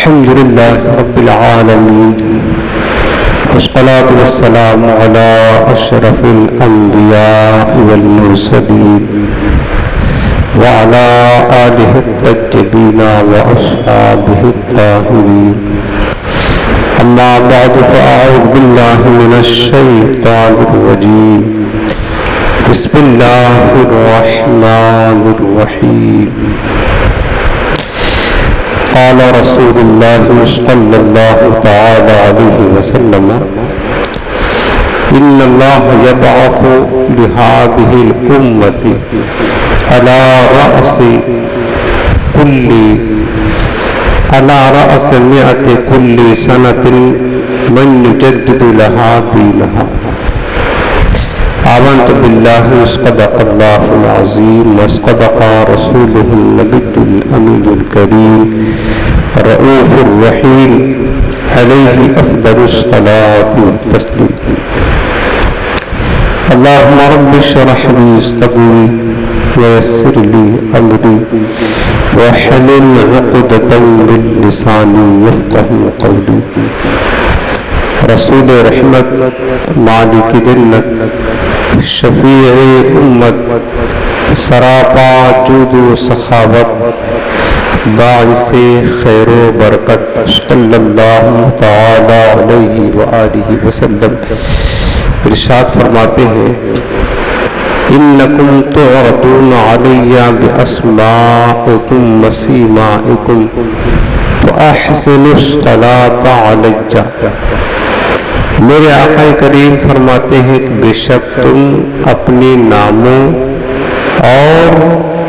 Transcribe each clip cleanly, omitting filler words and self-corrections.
الحمد لله رب العالمين والصلاة والسلام على أشرف الأنبياء والمرسلين وعلى آله الطيبين وأصحابه الطاهرين. أما بعد فأعوذ بالله من الشيطان الرجيم. بسم الله الرحمن الرحيم. قال رسول الله صلى الله تعالى عليه وسلم: إن الله يبعث لهذه الأمة على رأس 100 كل سنة من يجدد لها دينها. آمنت بالله صدق الله العظيم وصدق رسوله النبي الأمين الكريم رؤوف الرحيم عليه أفضل الصلاة والتسليم. اللهم رب اشرح لي صدري ويسر لي أمري واحلل عقدة من لساني يفقهوا قولي. رسول رحمت، مالک جنت، شفیع امت، سراپا جود و سخاوت، باعث خیر و برکت صلی اللہ تعالی علیہ وآلہ وسلم ارشاد فرماتے ہیں: انکم تعرضون علی باسمائکم وسیمائکم فاحسنوا الصلاۃ علی. میرے آقا کریم فرماتے ہیں کہ بے شک تم اپنے ناموں اور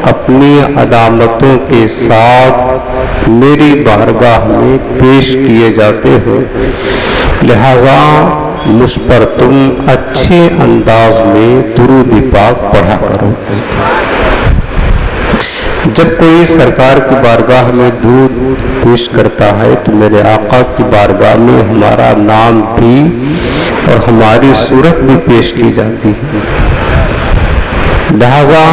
اپنی علامتوں کے ساتھ میری بارگاہ میں پیش کیے جاتے ہو، لہذا مجھ پر تم اچھے انداز میں درود پاک پڑھا کرو. جب کوئی سرکار کی بارگاہ میں درود پیش کرتا ہے تو میرے آقا کی بارگاہ میں ہمارا نام بھی اور ہماری صورت بھی پیش کی جاتی ہے. لہذا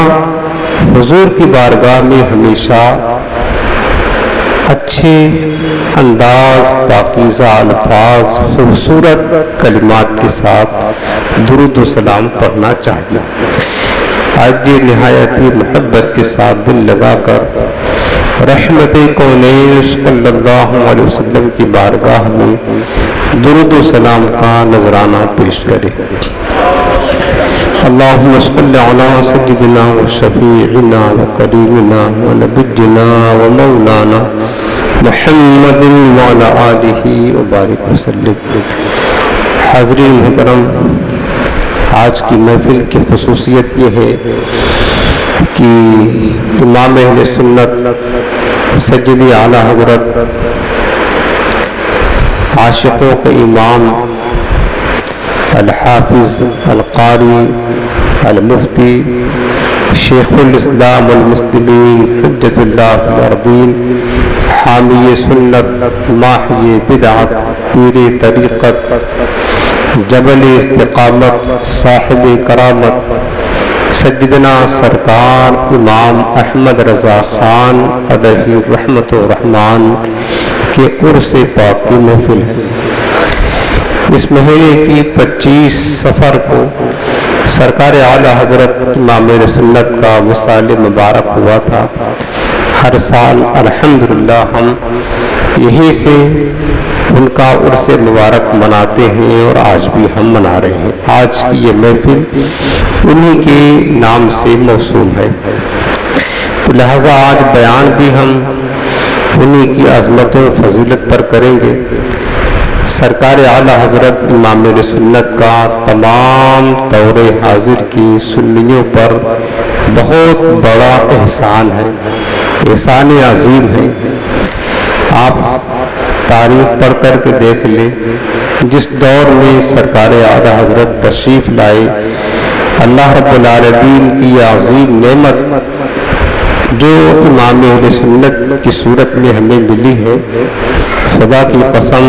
حضور کی بارگاہ میں ہمیشہ اچھے انداز، پاکیزہ الفاظ، خوبصورت کلمات کے ساتھ درود و سلام پڑھنا چاہیے. آج یہ نہایت ہی محبت کے ساتھ دل لگا کر رحمت کونین صلی اللہ علیہ وسلم کی بارگاہ میں درود و سلام کا نذرانہ پیش کرے. اللہم صلی علی سیدنا و شفیعنا و کریمنا و نبینا و مولانا محمد وعلی آلہ و بارک وسلم. حاضرین محترم، آج کی محفل کی خصوصیت یہ ہے کہ امام اہل سنت سیدی اعلیٰ حضرت عاشقوں کے امام الحافظ القاری المفتی شیخ الاسلام والمسلمین حجت اللہ فی الارضین حامی سنت ماحی بدعت پیر طریقت جبل استقامت صاحب کرامت سیدنا سرکار امام احمد رضا خان علیہ رحمت و رحمان کے عرس پاک کی محفل ہے. اس مہینے کی 25 صفر کو سرکار اعلیٰ حضرت امام سنت کا وصال مبارک ہوا تھا. ہر سال الحمدللہ ہم یہیں سے ان کا عرس مبارک مناتے ہیں اور آج بھی ہم منا رہے ہیں. آج کی یہ محفل انہی کے نام سے موسوم ہے، تو لہٰذا آج بیان بھی ہم انہی کی عظمت و فضیلت پر کریں گے. سرکار اعلیٰ حضرت امام سنت کا تمام دور حاضر کی سنیوں پر بہت بڑا احسان ہے، احسان عظیم ہے. آپ تاریخ پڑھ کر کے دیکھ لیں، جس دور میں سرکار اعلیٰ حضرت تشریف لائے، اللہ رب العالمین کی عظیم نعمت جو امام اہل سنت کی صورت میں ہمیں ملی ہے، خدا کی قسم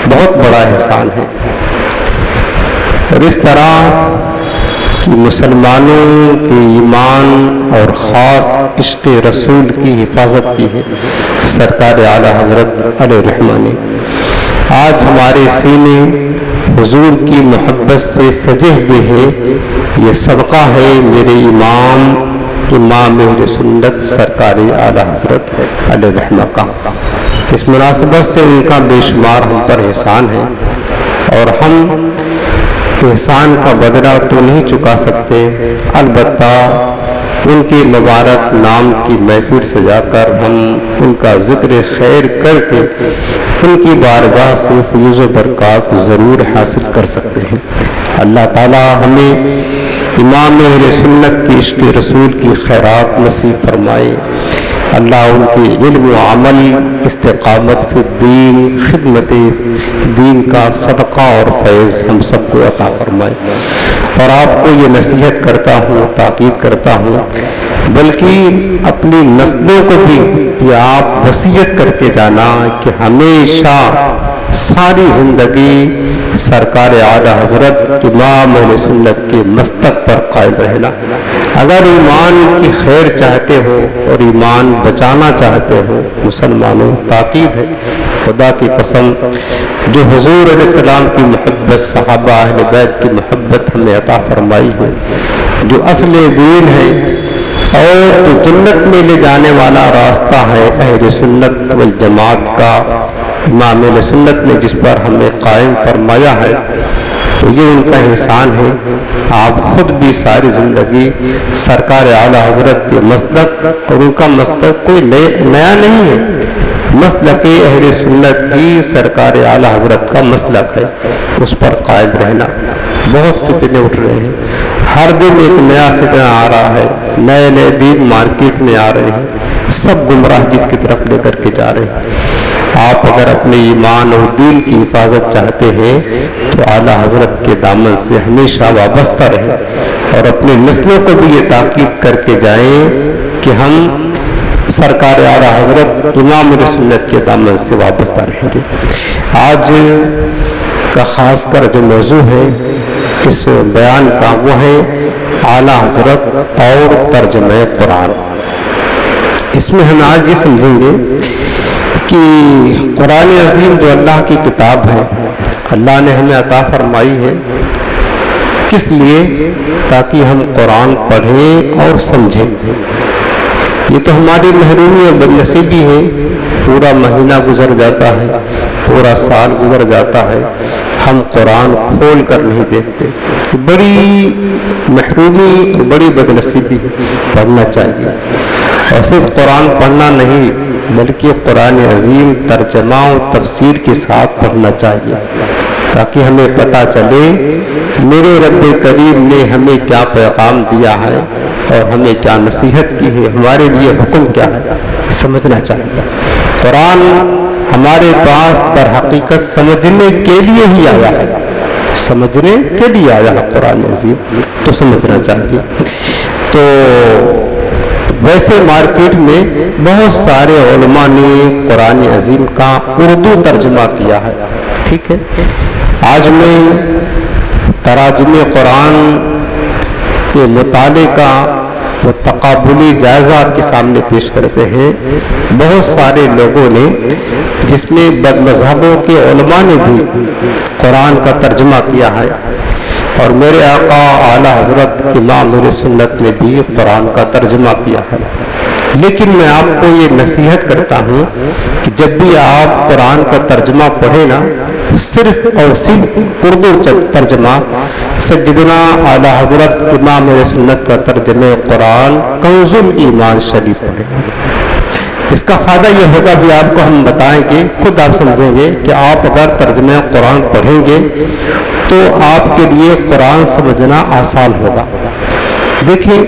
بہت بڑا احسان ہے. اور اس طرح کہ مسلمانوں کے ایمان اور خاص عشق رسول کی حفاظت کی ہے. سرکار اعلیٰ حضرت علیہ الرحمہ نے۔ آج ہمارے سینے حضور کی محبت سے سجے ہوئے ہیں، یہ صدقہ ہے میرے امام اہل سنت سرکار اعلیٰ حضرت علیہ الرحمہ کا۔ اس مناسبت سے ان کا بے شمار ہم پر احسان ہے، اور ہم احسان کا بدلہ تو نہیں چکا سکتے، البتہ ان کے مبارک نام کی محفل سجا کر ہم ان کا ذکر خیر کر کے ان کی بارگاہ سے فیض و برکات ضرور حاصل کر سکتے ہیں۔ اللہ تعالی ہمیں امام اہل سنت کی عشق رسول کی خیرات نصیب فرمائے۔ اللہ ان کے علم و عمل، استقامت فی الدین، خدمت دین کا صدقہ اور فیض ہم سب کو عطا فرمائے۔ اور آپ کو یہ نصیحت کرتا ہوں، تاکید کرتا ہوں، بلکہ اپنی نسلوں کو بھی یہ آپ وصیت کر کے جانا کہ ہمیشہ ساری زندگی سرکار اعلیٰ حضرت امام اہل سنت کے مستق پر قائم رہنا۔ اگر ایمان کی خیر چاہتے ہو اور ایمان بچانا چاہتے ہو مسلمانوں، تاکید ہے، خدا کی قسم، جو حضور علیہ السلام کی محبت، صحابہ اہل بیت کی محبت ہمیں عطا فرمائی ہے، جو اصل دین ہے اور جو جنت میں لے جانے والا راستہ ہے اہل سنت والجماعت کا، امام اہل سنت نے جس پر ہمیں قائم فرمایا ہے، تو یہ ان کا احسان ہے۔ آپ خود بھی ساری زندگی سرکار اعلیٰ حضرت کے مسلک، اور ان کا مسلک کوئی نیا نہیں ہے، مسلک اہل سنت کی سرکار اعلیٰ حضرت کا مسلک ہے، اس پر قائم رہنا۔ بہت فتنے اٹھ رہے ہیں، ہر دن ایک نیا فتنہ آ رہا ہے، نئے نئے دین مارکیٹ میں آ رہے ہیں، سب گمراہی کی طرف لے کر کے جا رہے ہیں۔ آپ اگر اپنے ایمان اور دین کی حفاظت چاہتے ہیں تو اعلیٰ حضرت کے دامن سے ہمیشہ وابستہ رہیں، اور اپنے نسلوں کو بھی یہ تاکید کر کے جائیں کہ ہم سرکار اعلیٰ حضرت امام اہل سنت کے دامن سے وابستہ رہیں گے۔ آج کا خاص کر جو موضوع ہے اس بیان کا، وہ ہے اعلیٰ حضرت اور ترجمہ قرآن۔ اس میں ہم آج یہ سمجھیں گے کہ قرآن عظیم جو اللہ کی کتاب ہے، اللہ نے ہمیں عطا فرمائی ہے، کس لیے؟ تاکہ ہم قرآن پڑھیں اور سمجھیں۔ یہ تو ہماری محرومی اور بدنصیبی ہے، پورا مہینہ گزر جاتا ہے، پورا سال گزر جاتا ہے، ہم قرآن کھول کر نہیں دیکھتے۔ بڑی محرومی اور بڑی بدنصیبی ہے، پڑھنا چاہیے، اور صرف قرآن پڑھنا نہیں بلکہ قرآن عظیم ترجمہ و تفسیر کے ساتھ پڑھنا چاہیے، تاکہ ہمیں پتہ چلے میرے رب کریم نے ہمیں کیا پیغام دیا ہے اور ہمیں کیا نصیحت کی ہے، ہمارے لیے حکم کیا ہے، سمجھنا چاہیے۔ قرآن ہمارے پاس در حقیقت سمجھنے کے لیے ہی آیا ہے، سمجھنے کے لیے آیا ہے قرآن عظیم، تو سمجھنا چاہیے۔ تو ویسے مارکیٹ میں بہت سارے علماء نے قرآن عظیم کا اردو ترجمہ کیا ہے، ٹھیک ہے۔ آج میں تراجم قرآن کے مطالعے کا وہ تقابلی جائزہ آپ کے سامنے پیش کرتے ہیں۔ بہت سارے لوگوں نے، جس میں بد مذہبوں کے علماء نے بھی قرآن کا ترجمہ کیا ہے، اور میرے آقا اعلیٰ حضرت امام اہل سنت نے بھی قرآن کا ترجمہ کیا ہے۔ لیکن میں آپ کو یہ نصیحت کرتا ہوں کہ جب بھی آپ قرآن کا ترجمہ پڑھیں نا، صرف اور صرف اردو ترجمہ سیدنا اعلیٰ حضرت امام اہل سنت کا ترجمہ قرآن کنز الایمان شریف پڑھیں۔ اس کا فائدہ یہ ہوگا بھی آپ کو ہم بتائیں گے، خود آپ سمجھیں گے کہ آپ اگر ترجمہ قرآن پڑھیں گے تو آپ کے لیے قرآن سمجھنا آسان ہوگا۔ دیکھیں،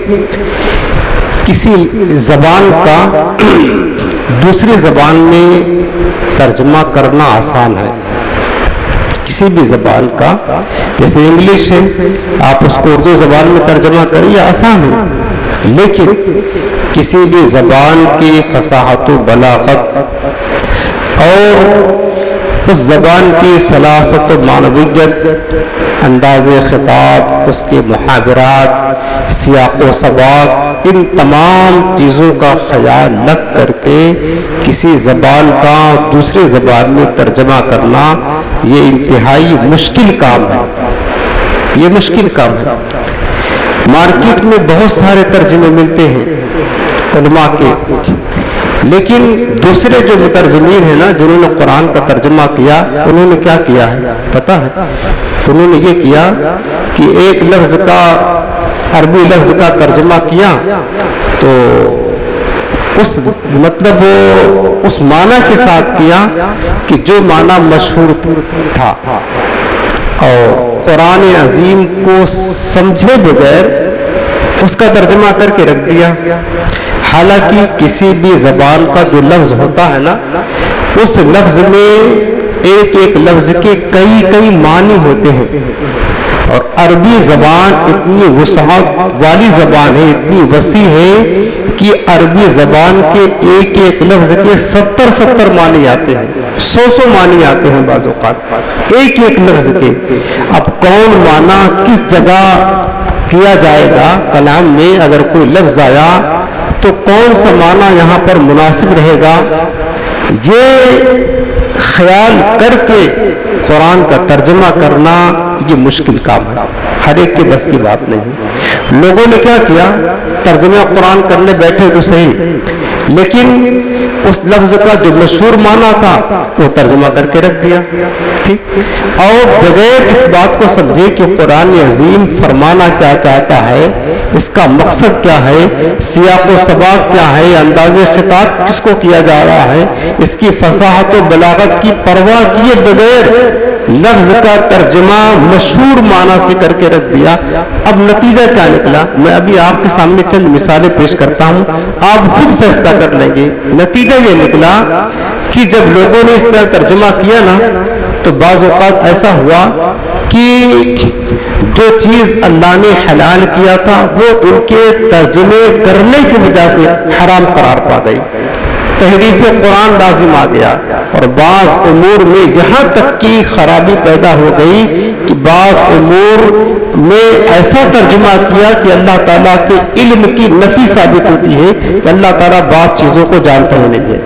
کسی زبان کا دوسری زبان میں ترجمہ کرنا آسان ہے، کسی بھی زبان کا، جیسے انگلش ہے، آپ اس کو اردو زبان میں ترجمہ کریں، یہ آسان ہے، لیکن کسی بھی زبان کی فصاحت و بلاغت اور اس زبان کی سلاست و معنویت، انداز خطاب، اس کے محاورات، سیاق و سباق، ان تمام چیزوں کا خیال رکھ کر کے کسی زبان کا دوسری زبان میں ترجمہ کرنا یہ انتہائی مشکل کام ہے. یہ مشکل کام ہے. مارکیٹ میں بہت سارے ترجمے ملتے ہیں علماء کے، لیکن دوسرے جو مترجمین ہیں نا، جنہوں نے قرآن کا ترجمہ کیا، انہوں نے کیا کیا ہے پتہ ہے؟ انہوں نے یہ کیا کہ ایک لفظ کا، عربی لفظ کا ترجمہ کیا تو اس مطلب اس معنی کے ساتھ کیا کہ جو معنی مشہور تھا، اور قرآن عظیم کو سمجھے بغیر اس کا ترجمہ کر کے رکھ دیا. حالانکہ کسی بھی زبان کا جو لفظ ہوتا ہے نا، اس لفظ میں ایک ایک لفظ کے کئی معنی ہوتے ہیں، اور عربی زبان اتنی وسعت والی زبان ہے، اتنی وسیع ہے کہ عربی زبان کے ایک ایک لفظ کے 70 معنی آتے ہیں، 100 معنی آتے ہیں بعض اوقات ایک ایک لفظ کے. اب کون معنی کس جگہ کیا جائے گا کلام میں؟ اگر کوئی لفظ آیا تو کون سا معنی یہاں پر مناسب رہے گا، یہ خیال کر کے قرآن کا ترجمہ کرنا یہ مشکل کام ہے، ہر ایک کے بس کی بات نہیں. لوگوں نے کیا کیا، ترجمہ قرآن کرنے بیٹھے تو صحیح، لیکن اس لفظ کا جو مشہور معنی تھا وہ ترجمہ کر کے رکھ دیا، ٹھیک، اور بغیر اس بات کو سمجھے کہ قرآن عظیم فرمانا کیا چاہتا ہے، اس کا مقصد کیا ہے، سیاق و سباق کیا ہے، انداز خطاب کس کو کیا جا رہا ہے، اس کی فصاحت و بلاغت کی پرواہ کیے بغیر لفظ کا ترجمہ مشہور معنی سے کر کے رکھ دیا. اب نتیجہ کیا نکلا؟ میں ابھی آپ کے سامنے چند مثالیں پیش کرتا ہوں، آپ خود فیصلہ کر لیں گے. نتیجہ یہ نکلا کہ جب لوگوں نے اس طرح ترجمہ کیا نا، تو بعض اوقات ایسا ہوا کہ جو چیز اللہ نے حلال کیا تھا وہ ان کے ترجمے کرنے کی وجہ سے حرام قرار پا گئی، تحریف قرآن لازم آ گیا، اور بعض امور میں یہاں تک کی خرابی پیدا ہو گئی کہ بعض امور میں ایسا ترجمہ کیا کہ اللہ تعالیٰ کے علم کی نفی ثابت ہوتی ہے کہ اللہ تعالیٰ بعض چیزوں کو جانتا ہی نہیں ہے.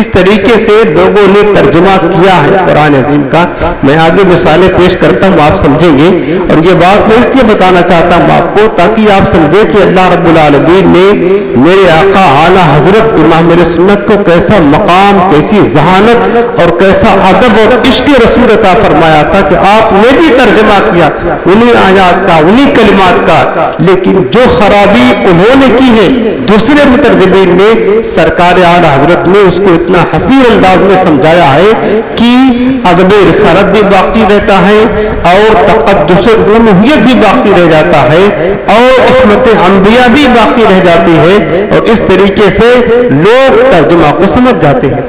اس طریقے سے لوگوں نے ترجمہ کیا ہے قرآن عظیم کا. میں آگے مثالیں پیش کرتا ہوں، آپ سمجھیں گے، اور یہ بات میں اس لیے بتانا چاہتا ہوں آپ کو تاکہ آپ سمجھیں کہ اللہ رب العالمین نے میرے آقا اعلیٰ حضرت امام میرے سنت کو کیسا مقام، کیسی ذہانت اور کیسا ادب اور عشق رسول عطا فرمایا تھا کہ آپ نے بھی ترجمہ کیا انہی آیات کا، انہی کلمات کا، لیکن جو خرابی انہوں نے کی ہے دوسرے مترجمین نے، سرکار اعلیٰ حضرت نے اس کو اتنا حسین انداز میں سمجھایا ہے کہ ادب رسالت بھی باقی رہتا ہے اور تقدس الوہیت بھی باقی رہ جاتا ہے اور عصمت انبیاء بھی باقی رہ جاتی ہے، اور اس طریقے سے لوگ ترجمہ کو سمجھ جاتے ہیں.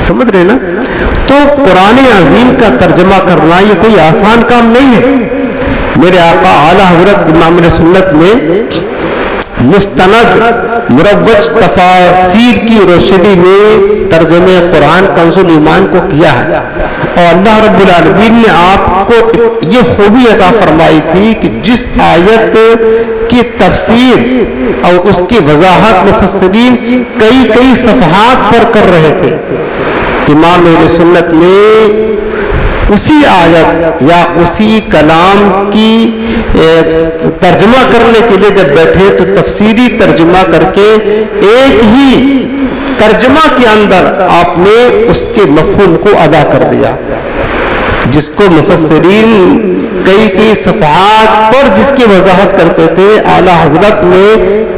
سمجھ رہے نا؟ تو قرآن عظیم کا ترجمہ کرنا یہ کوئی آسان کام نہیں ہے. میرے آقا اعلیٰ حضرت امام سنت نے مستند مروج تفاسیر کی روشنی میں ترجمہ قرآن کنز الایمان کو کیا ہے، اور اللہ رب العالمین نے آپ کو یہ خوبی عطا فرمائی تھی کہ جس آیت کی تفسیر اور اس کی وضاحت مفسرین کئی صفحات پر کر رہے تھے، امام اہل سنت نے اسی آیت یا اسی کلام کی ترجمہ کرنے کے لیے جب بیٹھے تو تفسیری ترجمہ کر کے ایک ہی ترجمہ کے اندر آپ نے اس کے مفہوم کو ادا کر دیا، جس کو مفسرین کئی صفحات پر جس کی وضاحت کرتے تھے، اعلیٰ حضرت نے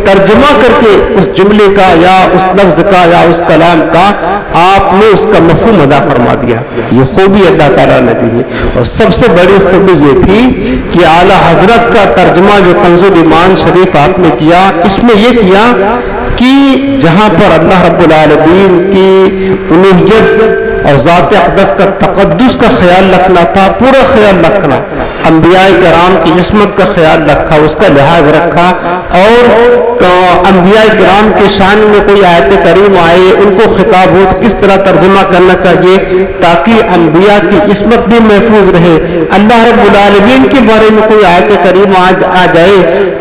ترجمہ کر کے اس جملے کا یا اس لفظ کا یا اس کلام کا آپ نے اس کا مفہوم ادا فرما دیا. یہ خوبی اللہ تعالیٰ نے دی ہے. اور سب سے بڑی خوبی یہ تھی کہ اعلیٰ حضرت کا ترجمہ جو کنز الایمان شریف آپ نے کیا، اس میں یہ کیا کہ جہاں پر اللہ رب العالمین کی الوہیت اور ذات اقدس کا تقدس کا خیال رکھنا تھا، پورا خیال رکھنا، انبیاء کرام کی عصمت کا خیال رکھا، اس کا لحاظ رکھا، اور انبیاء کرام کے شان میں کوئی آیت کریم آئے ان کو خطاب ہو تو کس طرح ترجمہ کرنا چاہیے تاکہ انبیاء کی عصمت بھی محفوظ رہے۔ اللہ رب العالمین کے بارے میں کوئی آیت کریم آ جائے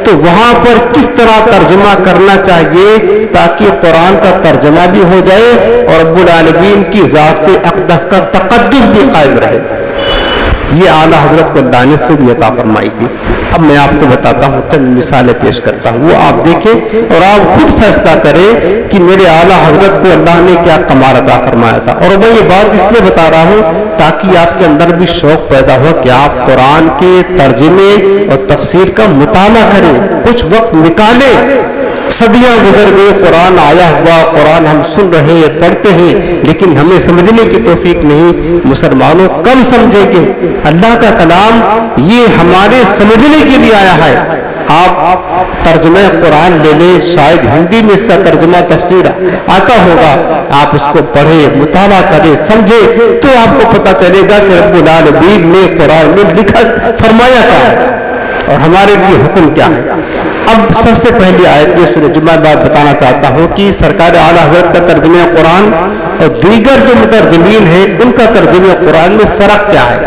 تو وہاں پر کس طرح ترجمہ کرنا چاہیے تاکہ قرآن کا ترجمہ بھی ہو جائے اور رب العالمین کی ذات اقدس کا تقدس بھی قائم رہے۔ یہ اعلیٰ حضرت کو اللہ نے خوب عطا فرمائی تھی۔ اب میں آپ کو بتاتا ہوں، چند مثالیں پیش کرتا ہوں، وہ آپ دیکھیں اور آپ خود فیصلہ کریں کہ میرے اعلیٰ حضرت کو اللہ نے کیا کمال عطا فرمایا تھا۔ اور میں یہ بات اس لیے بتا رہا ہوں تاکہ آپ کے اندر بھی شوق پیدا ہو کہ آپ قرآن کے ترجمے اور تفسیر کا مطالعہ کریں، کچھ وقت نکالیں۔ صدیاں گزر گئے، قرآن آیا ہوا، قرآن ہم سن رہے ہیں، پڑھتے ہیں، لیکن ہمیں سمجھنے کی توفیق نہیں۔ مسلمانوں کم سمجھیں گے اللہ کا کلام یہ ہمارے سمجھنے کے لیے آیا ہے۔ آپ ترجمہ قرآن لے لیں، شاید ہندی میں اس کا ترجمہ تفسیر آتا ہوگا، آپ اس کو پڑھیں، مطالعہ کریں، سمجھیں تو آپ کو پتہ چلے گا کہ رب العالمین نے قرآن میں لکھا فرمایا کیا ہے اور ہمارے لیے حکم کیا ہے۔ اب سب سے پہلی آیت یہ سورہ جمعہ بات بتانا چاہتا ہوں کہ سرکار اعلیٰ حضرت کا ترجمہ قرآن اور دیگر جو مترجمین ہیں ان کا ترجمہ قرآن میں فرق کیا ہے،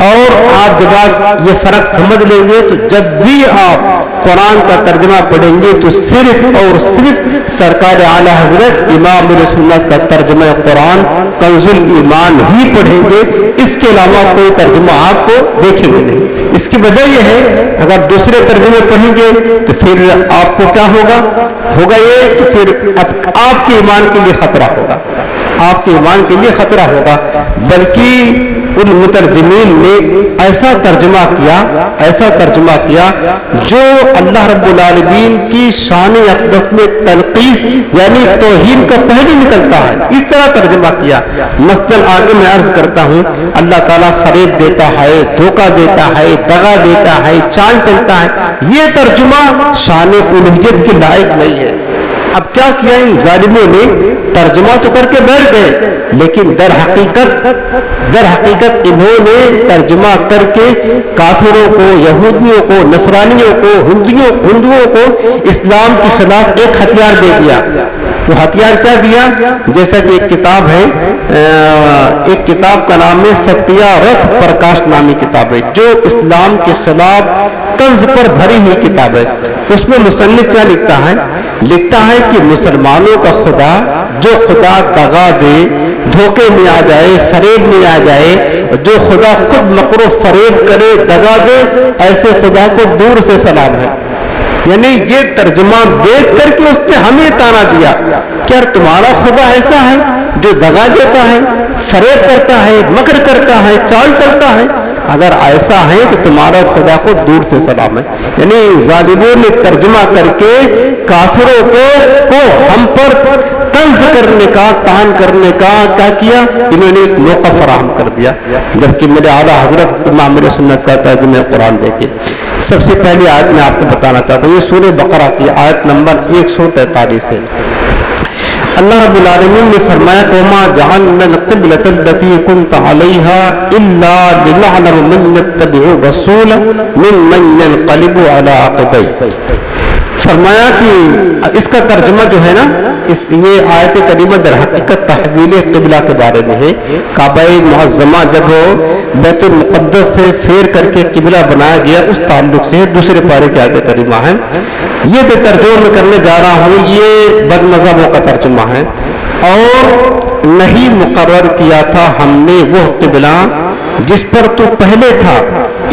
اور آپ جب آپ یہ فرق سمجھ لیں گے تو جب بھی آپ قرآن کا ترجمہ پڑھیں گے تو صرف اور صرف سرکار اعلیٰ حضرت امام سنت کا ترجمہ قرآن کنز الایمان ہی پڑھیں گے، اس کے علاوہ کوئی ترجمہ آپ کو دیکھیں گے نہیں۔ اس کی وجہ یہ ہے اگر دوسرے ترجمے پڑھیں گے تو پھر آپ کو کیا ہوگا یہ کہ پھر آپ کے ایمان کے لیے خطرہ ہوگا، آپ کے ایمان کے لیے خطرہ ہوگا۔ بلکہ ان مترجمین نے ایسا ترجمہ کیا جو اللہ رب العالمین کی شان اقدس میں تنقیص یعنی توہین کا پہلو نکلتا ہے، اس طرح ترجمہ کیا۔ مثلاً آگے میں عرض کرتا ہوں، اللہ تعالیٰ فریب دیتا ہے، دھوکہ دیتا ہے، دغا دیتا ہے، چال چلتا ہے، یہ ترجمہ شان الوہیت کے لائق نہیں ہے۔ اب کیا کیا ان ظالموں نے، ترجمہ تو کر کے بیٹھ گئے لیکن در حقیقت انہوں نے ترجمہ کر کے کافروں کو، یہودیوں کو، نصرانیوں کو، ہندوؤں کو اسلام کے خلاف ایک ہتھیار دے دیا۔ وہ ہتھیار کیا دیا؟ جیسا کہ ایک کتاب ہے، ایک کتاب کا نام ہے ستیہ رتھ پرکاش نامی کتاب ہے جو اسلام کے خلاف طنز پر بھری ہوئی کتاب ہے۔ اس میں مصنف کیا لکھتا ہے کہ مسلمانوں کا خدا جو خدا دغا دے، دھوکے میں آ جائے، فریب میں آ جائے، جو خدا خود مکر و فریب کرے، دغا دے، ایسے خدا کو دور سے سلام ہے۔ یعنی یہ ترجمہ دیکھ کر کے اس نے ہمیں تانا دیا کہ تمہارا خدا ایسا ہے جو دغا دیتا ہے، فریب کرتا ہے، مکر کرتا ہے، چال چلتا ہے، اگر ایسا ہے تو تمہارا خدا کو دور سے سلام ہے۔ یعنی ظالموں نے ترجمہ کر کے کافروں کو ہم پر طنز کرنے کا، تان کرنے کا کیا کیا، انہوں نے ایک موقع فراہم کر دیا۔ جبکہ میرے اعلیٰ حضرت امام میرے سنت کا ترجمہ قرآن دیکھے۔ سب سے پہلی آیت میں آپ کو بتانا چاہتا ہوں، یہ سورہ بقرہ کی آیت نمبر 143 ہے۔ اللہ رب العالمین نے فرمایا وَمَا جَعَلْنَا الْقِبْلَةَ الَّتِي كُنْتَ عَلَيْهَا إِلَّا لِنَعْلَمَ مَن يَتَّبِعُ الرَّسُولَ مِمَّن يَنقَلِبُ عَلَىٰ عَقِبَيْهِ۔ فرمایا کہ اس کا ترجمہ جو ہے نا، یہ آیت کریمہ در حقیقت تحویل قبلہ کے بارے میں ہے۔ کعبہ معظمہ جب بیت المقدس سے پھیر کر کے قبلہ بنایا گیا اس تعلق سے دوسرے پارے کی آیت کریمہ ہے۔ یہ جو ترجمہ میں کرنے جا رہا ہوں یہ بد مذہبوں کا ترجمہ ہے، اور نہیں مقرر کیا تھا ہم نے وہ قبلہ جس پر تو پہلے تھا،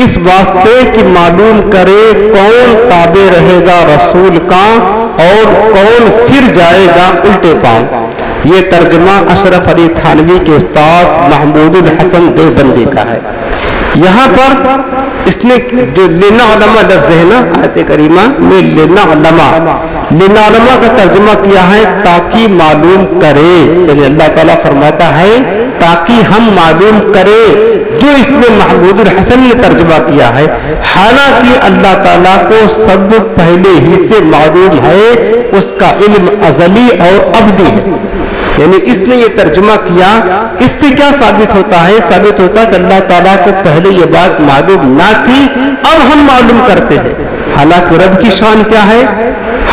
اس واسطے کہ معلوم کرے کون تابع رہے گا رسول کا اور کون پھر جائے گا الٹے پاؤں۔ یہ ترجمہ اشرف علی تھانوی کے استاد محمود الحسن دیوبندی کا ہے۔ یہاں پر اس نے جو لِنَعْلَمَ لفظ ہے نا آیت کریمہ میں لِنَعْلَمَ کا ترجمہ کیا ہے تاکہ معلوم کرے، یعنی اللہ تعالیٰ فرماتا ہے تاکہ ہم معلوم کرے، جو اس نے محمود الحسن نے ترجمہ کیا ہے۔ حالانکہ اللہ تعالیٰ کو سب پہلے ہی سے معلوم ہے، اس کا علم ازلی اور ابدی ہے۔ یعنی اس نے یہ ترجمہ کیا. اس سے کیا ثابت ہوتا ہے؟ ثابت ہوتا ہے کہ اللہ تعالیٰ کو پہلے یہ بات معلوم نہ تھی، اب ہم معلوم کرتے ہیں. حالانکہ رب کی شان کیا ہے؟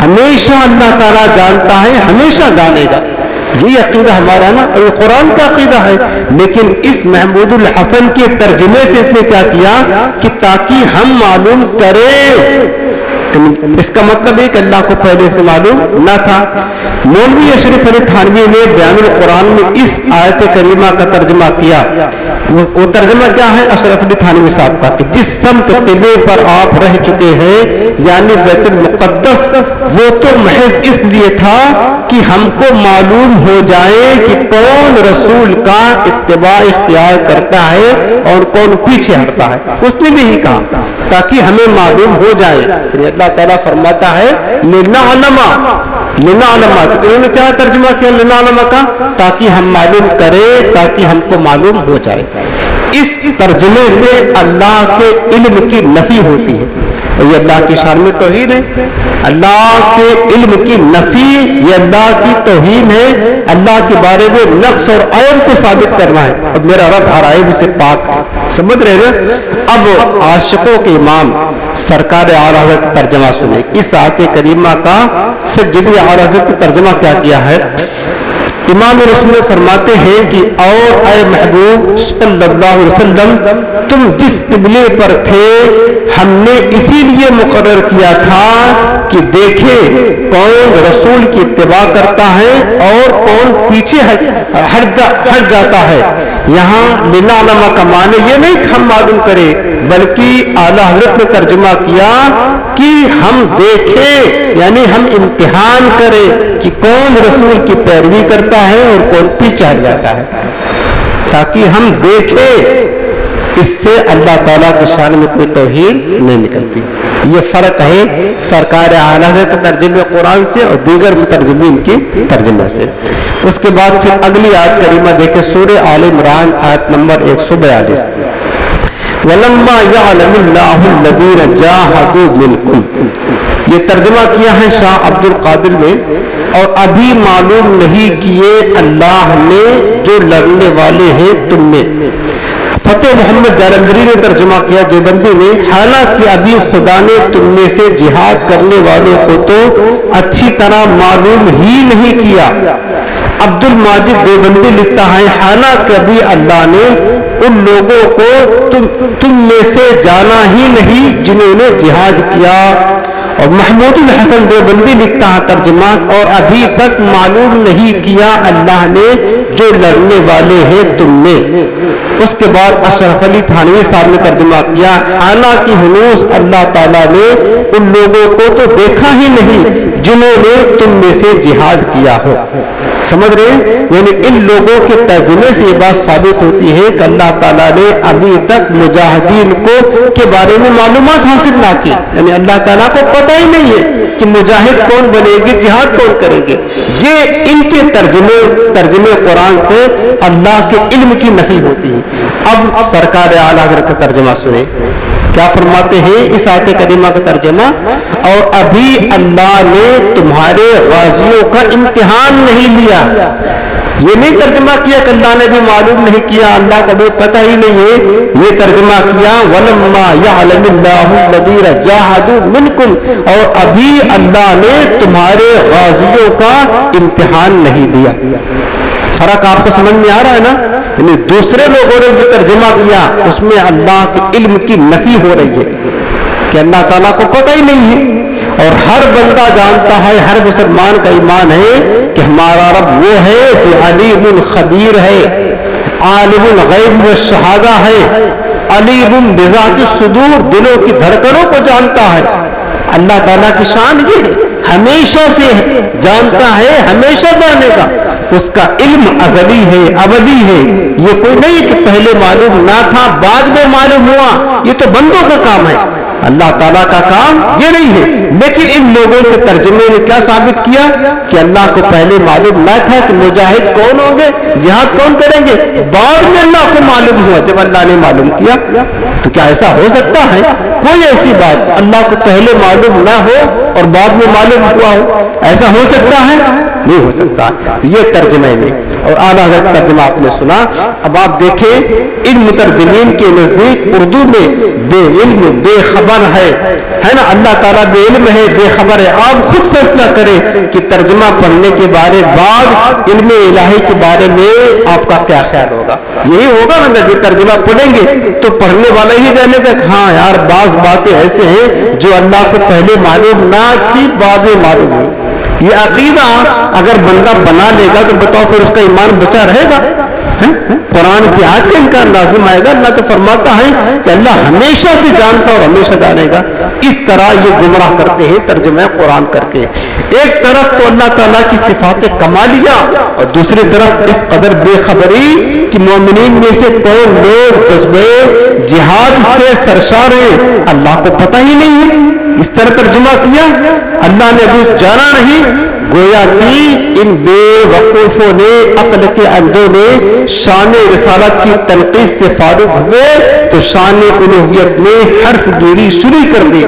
ہمیشہ اللہ تعالیٰ جانتا ہے، ہمیشہ جانے گا. یہ عقیدہ ہمارا نا، اور یہ قرآن کا عقیدہ ہے. لیکن اس محمود الحسن کے ترجمے سے اس نے کیا کیا کہ تاکہ ہم معلوم کریں. اس کا مطلب ہے کہ اللہ کو پہلے سے معلوم نہ تھا. مولوی اشرف علی تھانوی نے بیان القرآن میں اس آیت کریمہ کا ترجمہ کیا. وہ ترجمہ کیا ہے اشرف علی تھانوی صاحب کا کہ جس سمت قبلے پر آپ رہ چکے ہیں یعنی بیت المقدس، وہ تو محض اس لیے تھا کہ ہم کو معلوم ہو جائے کہ کون رسول کا اتباع اختیار کرتا ہے اور کون پیچھے ہٹتا ہے. اس نے بھی کہا تاکہ ہمیں معلوم ہو جائے. اللہ تعالیٰ فرماتا ہے لنعلم. انہوں نے کیا ترجمہ کیا لنعلم کا؟ تاکہ ہم معلوم کریں، تاکہ ہم کو معلوم ہو جائے. اس ترجمے سے اللہ کے علم کی نفی ہوتی ہے. یہ اللہ کی شان میں توہین ہے. اللہ کے علم کی نفی یہ اللہ کی توہین ہے. اللہ کے بارے میں نقص اور عیب کو ثابت کرنا ہے. اب میرا رب ہر عیب سے پاک ہے. سمجھ رہے ہیں؟ اب عاشقوں کے امام سرکار اعلی حضرت کا ترجمہ سنیں. اس آیت کریمہ کا سیدی اعلی حضرت کا ترجمہ کیا ہے؟ امام رسول فرماتے ہیں کہ اور اے محبوب صلی اللہ علیہ وسلم، تم جس قبلے پر تھے ہم نے اسی لیے مقرر کیا تھا کہ دیکھے کون رسول کی اتباع کرتا ہے اور کون پیچھے ہٹ جاتا ہے. یہاں لنعلم کا معنی یہ نہیں کہ ہم معلوم کریں، بلکہ اعلیٰ حضرت نے ترجمہ کیا کہ ہم دیکھیں، یعنی ہم امتحان کریں کہ کون رسول کی پیروی کرتا ہے اور کون پیچھے ہٹ جاتا ہے، تاکہ ہم دیکھیں. اس سے اللہ تعالیٰ کی شان میں کوئی توہین نہیں نکلتی. یہ فرق ہے سرکار اعلیٰ حضرت ترجمہ قرآن سے اور دیگر مترجمین کی ترجمہ سے. اس کے بعد پھر اگلی آیت کریمہ دیکھیں، سورہ آل عمران آیت نمبر 142. وَلَمَّا يَعْلَمِ اللَّهُ الَّذِينَ جَاهَدُوا مِنْكُمْ. یہ ترجمہ کیا ہے شاہ عبد القادر نے. اور ابھی معلوم نہیں کیے اللہ نے جو لڑنے والے ہیں تم میں. فتح محمد جالندری نے ترجمہ کیا دیوبندی نے، حالانکہ ابھی خدا نے تم میں سے جہاد کرنے والوں کو تو اچھی طرح معلوم ہی نہیں کیا. عبد الماجد دیوبندی لکھتا ہے حالانکہ ابھی اللہ نے ان لوگوں کو تم میں سے جانا ہی نہیں جنہوں نے جہاد کیا. اور محمود الحسن دیوبندی لکھتا ہے ترجمہ، اور ابھی تک معلوم نہیں کیا اللہ نے جو لڑنے والے ہیں تم میں. اس کے بعد اشرف علی تھانوی صاحب نے ترجمہ کیا حالانکہ ہنوز اللہ تعالیٰ نے ان لوگوں کو تو دیکھا ہی نہیں جنہوں نے تم میں سے جہاد کیا ہو. سمجھ رہے ہیں؟ یعنی ان لوگوں کے ترجمے سے یہ بات ثابت ہوتی ہے کہ اللہ تعالیٰ نے ابھی تک مجاہدین کے بارے میں معلومات حاصل نہ کی. یعنی اللہ تعالیٰ کو پتہ ہی نہیں ہے کہ مجاہد کون بنے گے، جہاد کون کریں گے. یہ ان کے ترجمے قرآن سے اللہ کے علم کی نفی ہوتی ہے. اب سرکار اعلیٰ حضرت کا ترجمہ سنیں کیا فرماتے ہیں اس آیت کریمہ کا ترجمہ. اور ابھی اللہ نے تمہارے غازیوں کا امتحان نہیں لیا. یہ نہیں ترجمہ کیا کہ اللہ نے بھی معلوم نہیں کیا، اللہ کو بھی پتہ ہی نہیں ہے. یہ ترجمہ کیا وَلَمَّا يَعْلَمِ اللَّهُ الَّذِينَ جَاهَدُوا مِنْكُمْ، اور ابھی اللہ نے تمہارے غازیوں کا امتحان نہیں لیا. فرق آپ کو سمجھ میں آ رہا ہے نا؟ یعنی دوسرے لوگوں نے جو ترجمہ کیا اس میں اللہ کے علم کی نفی ہو رہی ہے کہ اللہ تعالیٰ کو پتہ ہی نہیں ہے. اور ہر بندہ جانتا ہے، ہر مسلمان کا ایمان ہے کہ ہمارا رب وہ ہے جو علیم خبیر ہے، عالم الغیب والشہادہ ہے، علیم بذات الصدور، دلوں کی دھڑکنوں کو جانتا ہے. اللہ تعالیٰ کی شان یہ ہے، ہمیشہ سے جانتا ہے، ہمیشہ جانے گا. اس کا علم ازلی ہے، ابدی ہے. یہ کوئی نہیں کہ پہلے معلوم نہ تھا بعد میں معلوم ہوا. یہ تو بندوں کا کام ہے، اللہ تعالیٰ کا کام یہ نہیں ہے. لیکن ان لوگوں کے ترجمے نے کیا ثابت کیا کہ اللہ کو پہلے معلوم نہ تھا کہ مجاہد کون ہوں گے، جہاد کون کریں گے. بعد میں اللہ کو معلوم ہوا جب اللہ نے معلوم کیا. تو کیا ایسا ہو سکتا ہے؟ کوئی ایسی بات اللہ کو پہلے معلوم نہ ہو اور بعد میں معلوم ہوا ہو، ایسا ہو سکتا ہے؟ نہیں ہو سکتا. یہ ترجمے میں اور اعلیٰ حضرت کا ترجمہ آپ نے سنا. اب آپ دیکھیں ان مترجمین کے نزدیک اردو میں بے علم بے خبر ہے نا. اللہ تعالیٰ بے علم ہے بے خبر ہے. آپ خود فیصلہ کریں کہ ترجمہ پڑھنے کے بعد علم الہی کے بارے میں آپ کا کیا خیال ہوگا. یہی ہوگا نا جب ترجمہ پڑھیں گے تو پڑھنے والا ہی جانے گا ہاں یار بعض باتیں ایسے ہیں جو اللہ کو پہلے معلوم نہ تھی بعد میں معلوم ہوئی. یہ عقیدہ اگر بندہ بنا لے گا تو بتاؤ پھر اس کا ایمان بچا رہے گا. قرآن کی آیت کا انکار لازم آئے گا. اللہ تو فرماتا ہے کہ اللہ ہمیشہ سے جانتا اور ہمیشہ جانے گا. اس طرح یہ گمراہ کرتے ہیں ترجمہ قرآن کر کے. ایک طرف تو اللہ تعالیٰ کی صفات کمالیہ اور دوسری طرف اس قدر بے خبری کہ مومنین میں سے کون لوگ جذبے جہاد سے سرشار ہیں اللہ کو پتہ ہی نہیں ہے. اس طرح ترجمہ کیا اللہ نے ابھی جانا نہیں. گویا کہ ان بے وقوفوں نے عقل کے اندھوں نے شان رسالت کی تنقید سے فارغ ہوئے تو شان الوہیت میں حرف گیری شروع کر دی.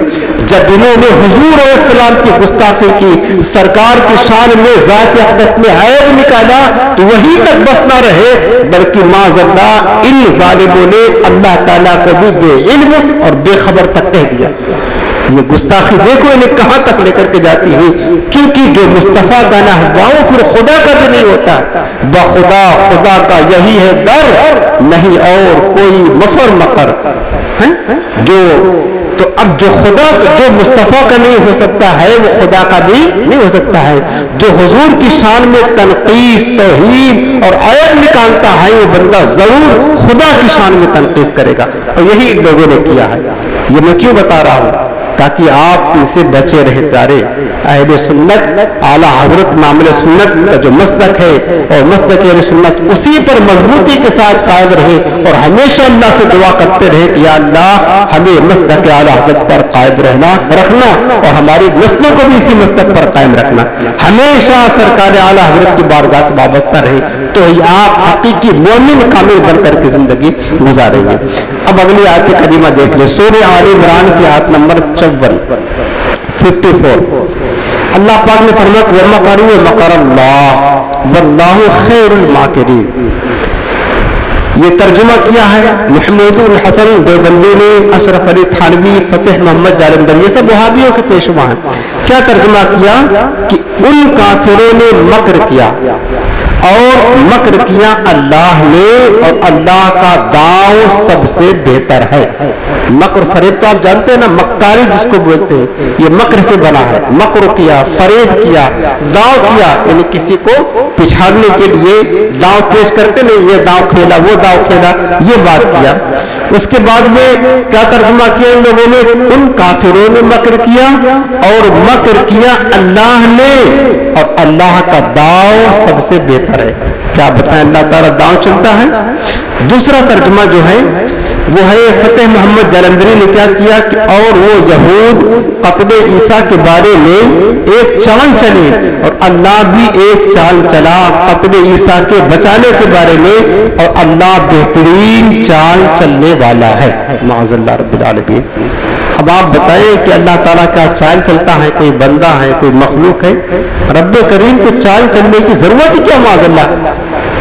جب انہوں نے حضور علیہ السلام کی گستاخی کی سرکار کی شان میں ذات اقدس میں عیب نکالا تو وہیں تک بس نہ رہے بلکہ معاذ اللہ ان ظالموں نے اللہ تعالیٰ کو بھی بے علم اور بے خبر تک کہہ دیا. یہ گستاخی دیکھو انہیں کہاں تک لے کر کے جاتی ہے. چونکہ جو مصطفیٰ کا نہ ہوا وہ پھر خدا کا بھی نہیں ہوتا. بخدا خدا کا یہی ہے در نہیں اور کوئی مفر مکر. تو اب جو خدا جو مصطفیٰ کا نہیں ہو سکتا ہے وہ خدا کا بھی نہیں ہو سکتا ہے. جو حضور کی شان میں تنقید توہین اور عیب نکالتا ہے وہ بندہ ضرور خدا کی شان میں تنقید کرے گا. اور یہی لوگوں نے کیا ہے. یہ میں کیوں بتا رہا ہوں تاکہ آپ ان سے بچے رہے پیارے. اہل سنت اعلیٰ حضرت معاملہ سنت کا جو مسلک ہے اور مسلک اہل سنت اسی پر مضبوطی کے ساتھ قائم رہے اور ہمیشہ اللہ سے دعا کرتے رہے کہ یا اللہ ہمیں مسلک اعلیٰ حضرت پر قائم رکھنا اور ہماری نسلوں کو بھی اسی مسلک پر قائم رکھنا. ہمیشہ سرکار اعلیٰ حضرت کی بارگاہ سے وابستہ رہے تو آپ حقیقی مومن کامل بن کر کے زندگی گزاریں گے. اب اگلی آیت کریمہ دیکھ لیں. سورہ آل عمران کی آیت نمبر 54. اللہ پاک نے فرمایا وَمَكَرُوا وَمَكَرَ اللَّهُ وَاللَّهُ خَيْرُ الْمَاكِرِينَ. یہ ترجمہ کیا ہے محمود الحسن دیوبندی نے, اشرف علی تھانوی, فتح محمد جالندھر, یہ سب وہابیوں کے پیشوا ہیں. کیا ترجمہ کیا کہ ان کافروں نے مکر کیا اور مکر کیا اللہ نے اور اللہ کا داؤ سب سے بہتر ہے. مکر فریب تو آپ جانتے ہیں نا, مکاری جس کو بولتے ہیں یہ مکر سے بنا ہے. مکر کیا, فریب کیا, داؤ کیا, یعنی کسی کو پچھاڑنے کے لیے داؤ پیش کرتے نہیں, یہ داؤ کھیلا وہ داؤ کھیلا, یہ بات کیا. اس کے بعد میں کیا ترجمہ کیا ان لوگوں نے, ان کافروں نے مکر کیا اور مکر کیا اللہ نے اور اللہ کا داؤ سب سے بہتر ہے. کیا بتائیں اللہ تعالیٰ داؤ چلتا ہے. دوسرا ترجمہ جو ہے وہ ہے فتح محمد جالندھری نے کیا کیا کہ اور وہ یہود قتل عیسیٰ کے بارے میں ایک چال چلے اور اللہ بھی ایک چال چلا قتل عیسیٰ کے بچانے کے بارے میں اور اللہ بہترین چال چلنے والا ہے. معاذ اللہ رب العالمین. اب آپ بتائیں کہ اللہ تعالیٰ کا چال چلتا ہے, کوئی بندہ ہے, کوئی مخلوق ہے. رب کریم کو چال چلنے کی ضرورت ہی کیا معاذ اللہ.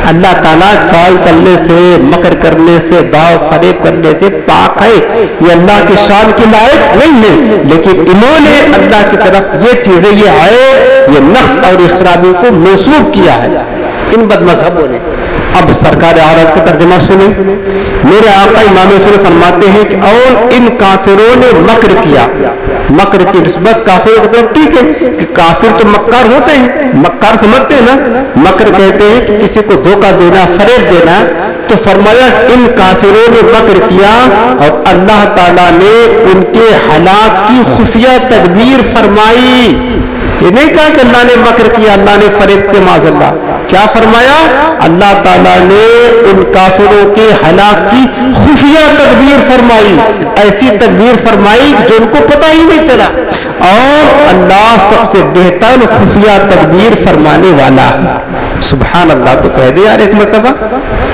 اللہ تعالیٰ چال چلنے سے, مکر کرنے سے, داؤ فریب کرنے سے پاک ہے. یہ اللہ کی شان کی لائق نہیں ہے, لیکن انہوں نے اللہ کی طرف یہ چیزیں, یہ عیب, یہ نقص اور خرابی کو منسوب کیا ہے ان بد مذہبوں نے. اب سرکار اعراض کا ترجمہ سنیں. میرے آقا امام حسین فرماتے ہیں کہ اور ان کافروں نے مکر کیا. مکر کی نسبت کافر کی طرف, ٹھیک ہے کہ کافر تو مکار ہوتے ہیں, مکار سمجھتے ہیں نا. مکر کہتے ہیں کہ کسی کو دھوکہ دینا, فریب دینا. تو فرمایا ان کافروں نے مکر کیا اور اللہ تعالیٰ نے ان کے ہلاک کی خفیہ تدبیر فرمائی. یہ نہیں کہا کہ اللہ نے مکر کیا, اللہ نے فریب کے معاذ اللہ. کیا فرمایا, اللہ تعالیٰ نے ان کافروں کے ہلاک کی خفیہ تدبیر فرمائی. ایسی تدبیر فرمائی جو ان کو پتہ ہی نہیں چلا. اور اللہ سب سے بہتر خفیہ تدبیر فرمانے والا. سبحان اللہ. تو کہہ دے یار ایک مرتبہ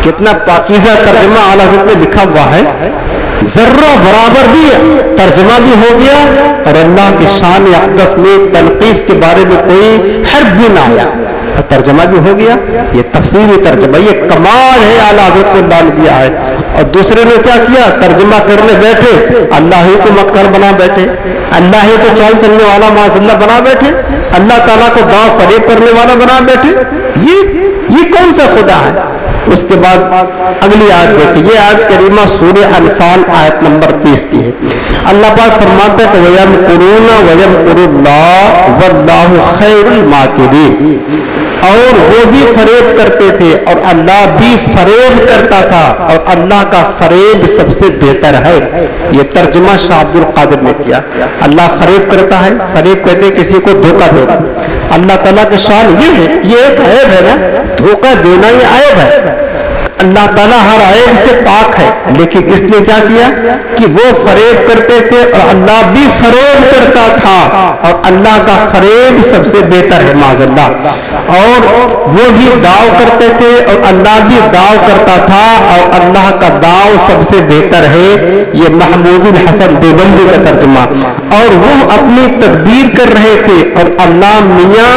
کتنا پاکیزہ ترجمہ اعلیٰ حضرت نے لکھا ہوا ہے. ذرہ برابر بھی ترجمہ بھی ہو گیا اور اللہ کی شان اقدس میں تنقیص کے بارے میں کوئی حرف بھی نہ آیا. ترجمہ بھی ہو گیا، یہ تفسیری ترجمہ، یہ کمال ہے اعلیٰ حضرت کو اللہ نے دیا ہے۔ اور دوسرے نے کیا کیا؟ ترجمہ کرنے بیٹھے اللہ ہی کو مکر بنا بیٹھے، اللہ ہی کو چال چلنے والا معاذ اللہ بنا بیٹھے، اللہ تعالیٰ کو داؤ فریب کرنے والا بنا بیٹھے۔ یہ کون سا خدا ہے؟ اس کے بعد اگلی آیت دیکھیں، یہ آیت کریمہ سورہ انفال آیت نمبر 30 کی ہے۔ اللہ پاک فرماتا ہے کہ وَيَمْكُرُونَ وَيَمْكُرُ اللَّهُ وَاللَّهُ خَيْرُ الْمَاكِرِينَ، اور وہ بھی فریب کرتے تھے اور اللہ بھی فریب کرتا تھا، اور اللہ کا فریب سب سے بہتر ہے۔ یہ ترجمہ شاہ عبد القادر نے کیا۔ اللہ فریب کرتا ہے، فریب کہتے ہیں کسی کو دھوکہ دینا۔ اللہ تعالیٰ کی شان یہ ہے، یہ ایک عیب ہے نا، دھوکہ دینا یہ عیب ہے۔ اللہ تعالیٰ ہر عیب سے پاک ہے، لیکن اس نے کیا کیا کہ وہ فریب کرتے تھے اور اللہ بھی فریب کرتا تھا، اور اللہ کا فریب سب سے بہتر ہے معاذ اللہ۔ اور وہ بھی داؤ کرتے تھے اور اللہ بھی داؤ کرتا تھا، اور اللہ کا داؤ سب سے بہتر ہے۔ یہ محمود الحسن دیوبندی کا ترجمہ۔ اور وہ اپنی تدبیر کر رہے تھے اور اللہ میاں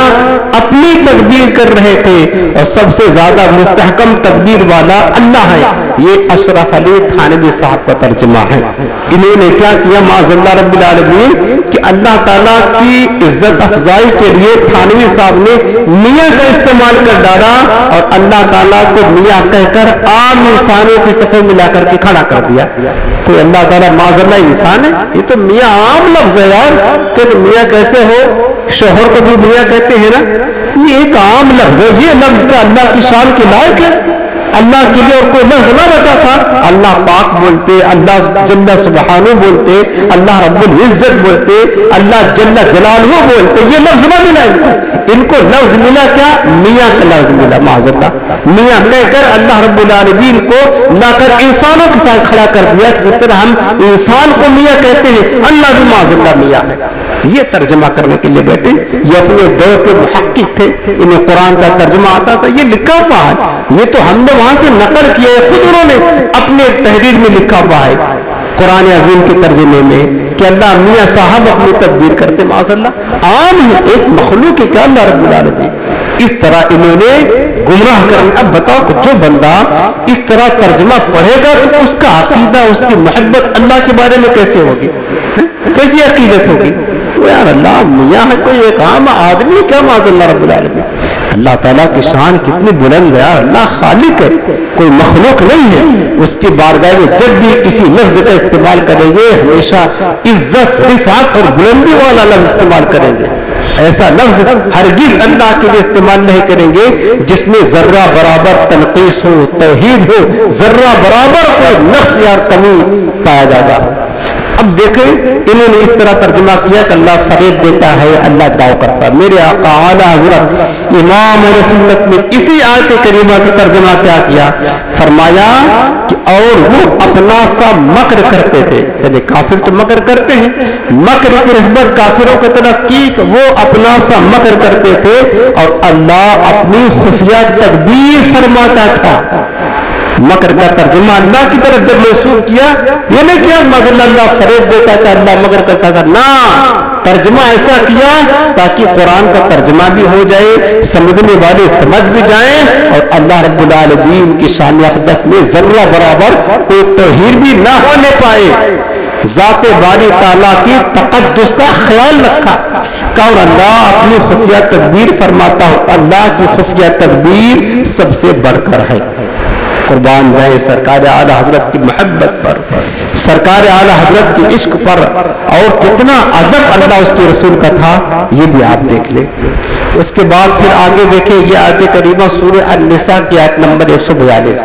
اپنی تدبیر کر رہے تھے، اور سب سے زیادہ مستحکم تدبیر والا اللہ ہے۔ یہ اشرف علی تھانوی صاحب کا ترجمہ ہے۔ انہوں نے کیا کیا معاذ اللہ رب العالمین کہ اللہ تعالیٰ کی عزت افزائی کے لیے تھانوی صاحب نے میاں کا استعمال کر ڈالا، اور اللہ تعالیٰ کو میاں کہہ کر عام انسانوں کی صفوں میں لا کر کے کھڑا کر دیا۔ کوئی اللہ تعالیٰ معاذ اللہ انسان ہے؟ یہ تو میاں عام لفظ ہے یار، کہ میاں کیسے ہو؟ شوہر کو بھی میاں کہتے ہیں نا، یہ ایک عام لفظ ہے۔ یہ لفظ کا اللہ کی شان کے لائق ہے؟ اللہ کے لیے اور کوئی لفظ نہ بچا تھا؟ اللہ پاک بولتے، اللہ جل سبحانہ بولتے، اللہ رب العزت بولتے، اللہ جل جلالہ بولتے، یہ لفظ نہ ملا ان کو لفظ ملا کیا؟ میاں کا لفظ ملا معاذ اللہ۔ میاں کہہ کر اللہ رب العالمین کو لا کر انسانوں کے ساتھ کھڑا کر دیا، جس طرح ہم انسان کو میاں کہتے ہیں، اللہ بھی معاذ اللہ میاں ہے۔ یہ ترجمہ کرنے کے لیے بیٹھے، یہ اپنے دور کے محقق تھے، انہیں قرآن کا ترجمہ آتا تھا، یہ لکھا ہوا ہے، یہ تو ہم نے وہاں سے نقل کیا ہے، خود انہوں نے اپنے تحریر میں لکھا ہوا ہے قرآن عظیم کے ترجمے میں کہ اللہ میاں صاحب اپنی تدبیر کرتے معاذ اللہ۔ عام ہے، ایک مخلوق ہے کیا اللہ رب العالمین؟ اس طرح انہوں نے گمراہ کرنے۔ اب بتاؤ کہ جو بندہ اس طرح ترجمہ پڑھے گا تو اس کا عقیدہ، اس کی محبت اللہ کے بارے میں کیسے ہوگی؟ کیسی عقیدت ہوگی؟ یار اللہ میاں ہے، کوئی ایک عام آدمی کیا معاذ اللہ رب العالمین؟ اللہ تعالیٰ کی شان کتنی بلند ہے، اللہ خالق ہے، کوئی مخلوق نہیں ہے۔ اس کی بارگاہ میں جب بھی کسی لفظ کا استعمال کریں گے ہمیشہ عزت، رفعت اور بلندی والا لفظ استعمال کریں گے۔ ایسا لفظ ہرگز اللہ کے لیے استعمال نہیں کریں گے جس میں ذرہ برابر تنقیص ہو، توہین ہو، ذرہ برابر کوئی نقص یا کمی پایا جاتا ہے۔ اب دیکھیں انہوں نے اس طرح ترجمہ کیا کہ اللہ فریب دیتا ہے، اللہ داؤ کرتا ہے۔ میرے آقا اعلیٰ حضرت امام اہل سنت نے اسی آیت کریمہ کا ترجمہ کیا کیا؟ فرمایا کہ اور وہ اپنا سا مکر کرتے تھے، یعنی کافر تو مکر کرتے ہیں، مکر کی نسبت کافروں کی طرف کی کہ وہ اپنا سا مکر کرتے تھے، اور اللہ اپنی خفیہ تدبیر فرماتا تھا۔ مکر کا ترجمہ اللہ کی طرف جب منسوخ کیا، یہ نہیں کیا مگر اللہ فریب دیتا تھا، اللہ مگر کرتا تھا، نہ، ترجمہ ایسا کیا تاکہ قرآن کا ترجمہ بھی ہو جائے، سمجھنے والے سمجھ بھی جائیں، اور اللہ رب العالمین کی شان اقدس میں ذرہ برابر کوئی توہین بھی نہ ہونے پائے۔ ذات باری تعالیٰ کی تقدس کا خیال رکھا کہ اور اللہ اپنی خفیہ تدبیر فرماتا ہو، اللہ کی خفیہ تدبیر سب سے بڑھ کر ہے۔ قربان جائے سرکار اعلیٰ حضرت کی محبت پر، سرکار اعلیٰ حضرت کے عشق پر، اور کتنا ادب اللہ اس کے رسول کا تھا، یہ بھی آپ دیکھ لیں۔ اس کے بعد پھر آگے دیکھیں، یہ آیت کریمہ سورہ النساء کی آیت نمبر 142،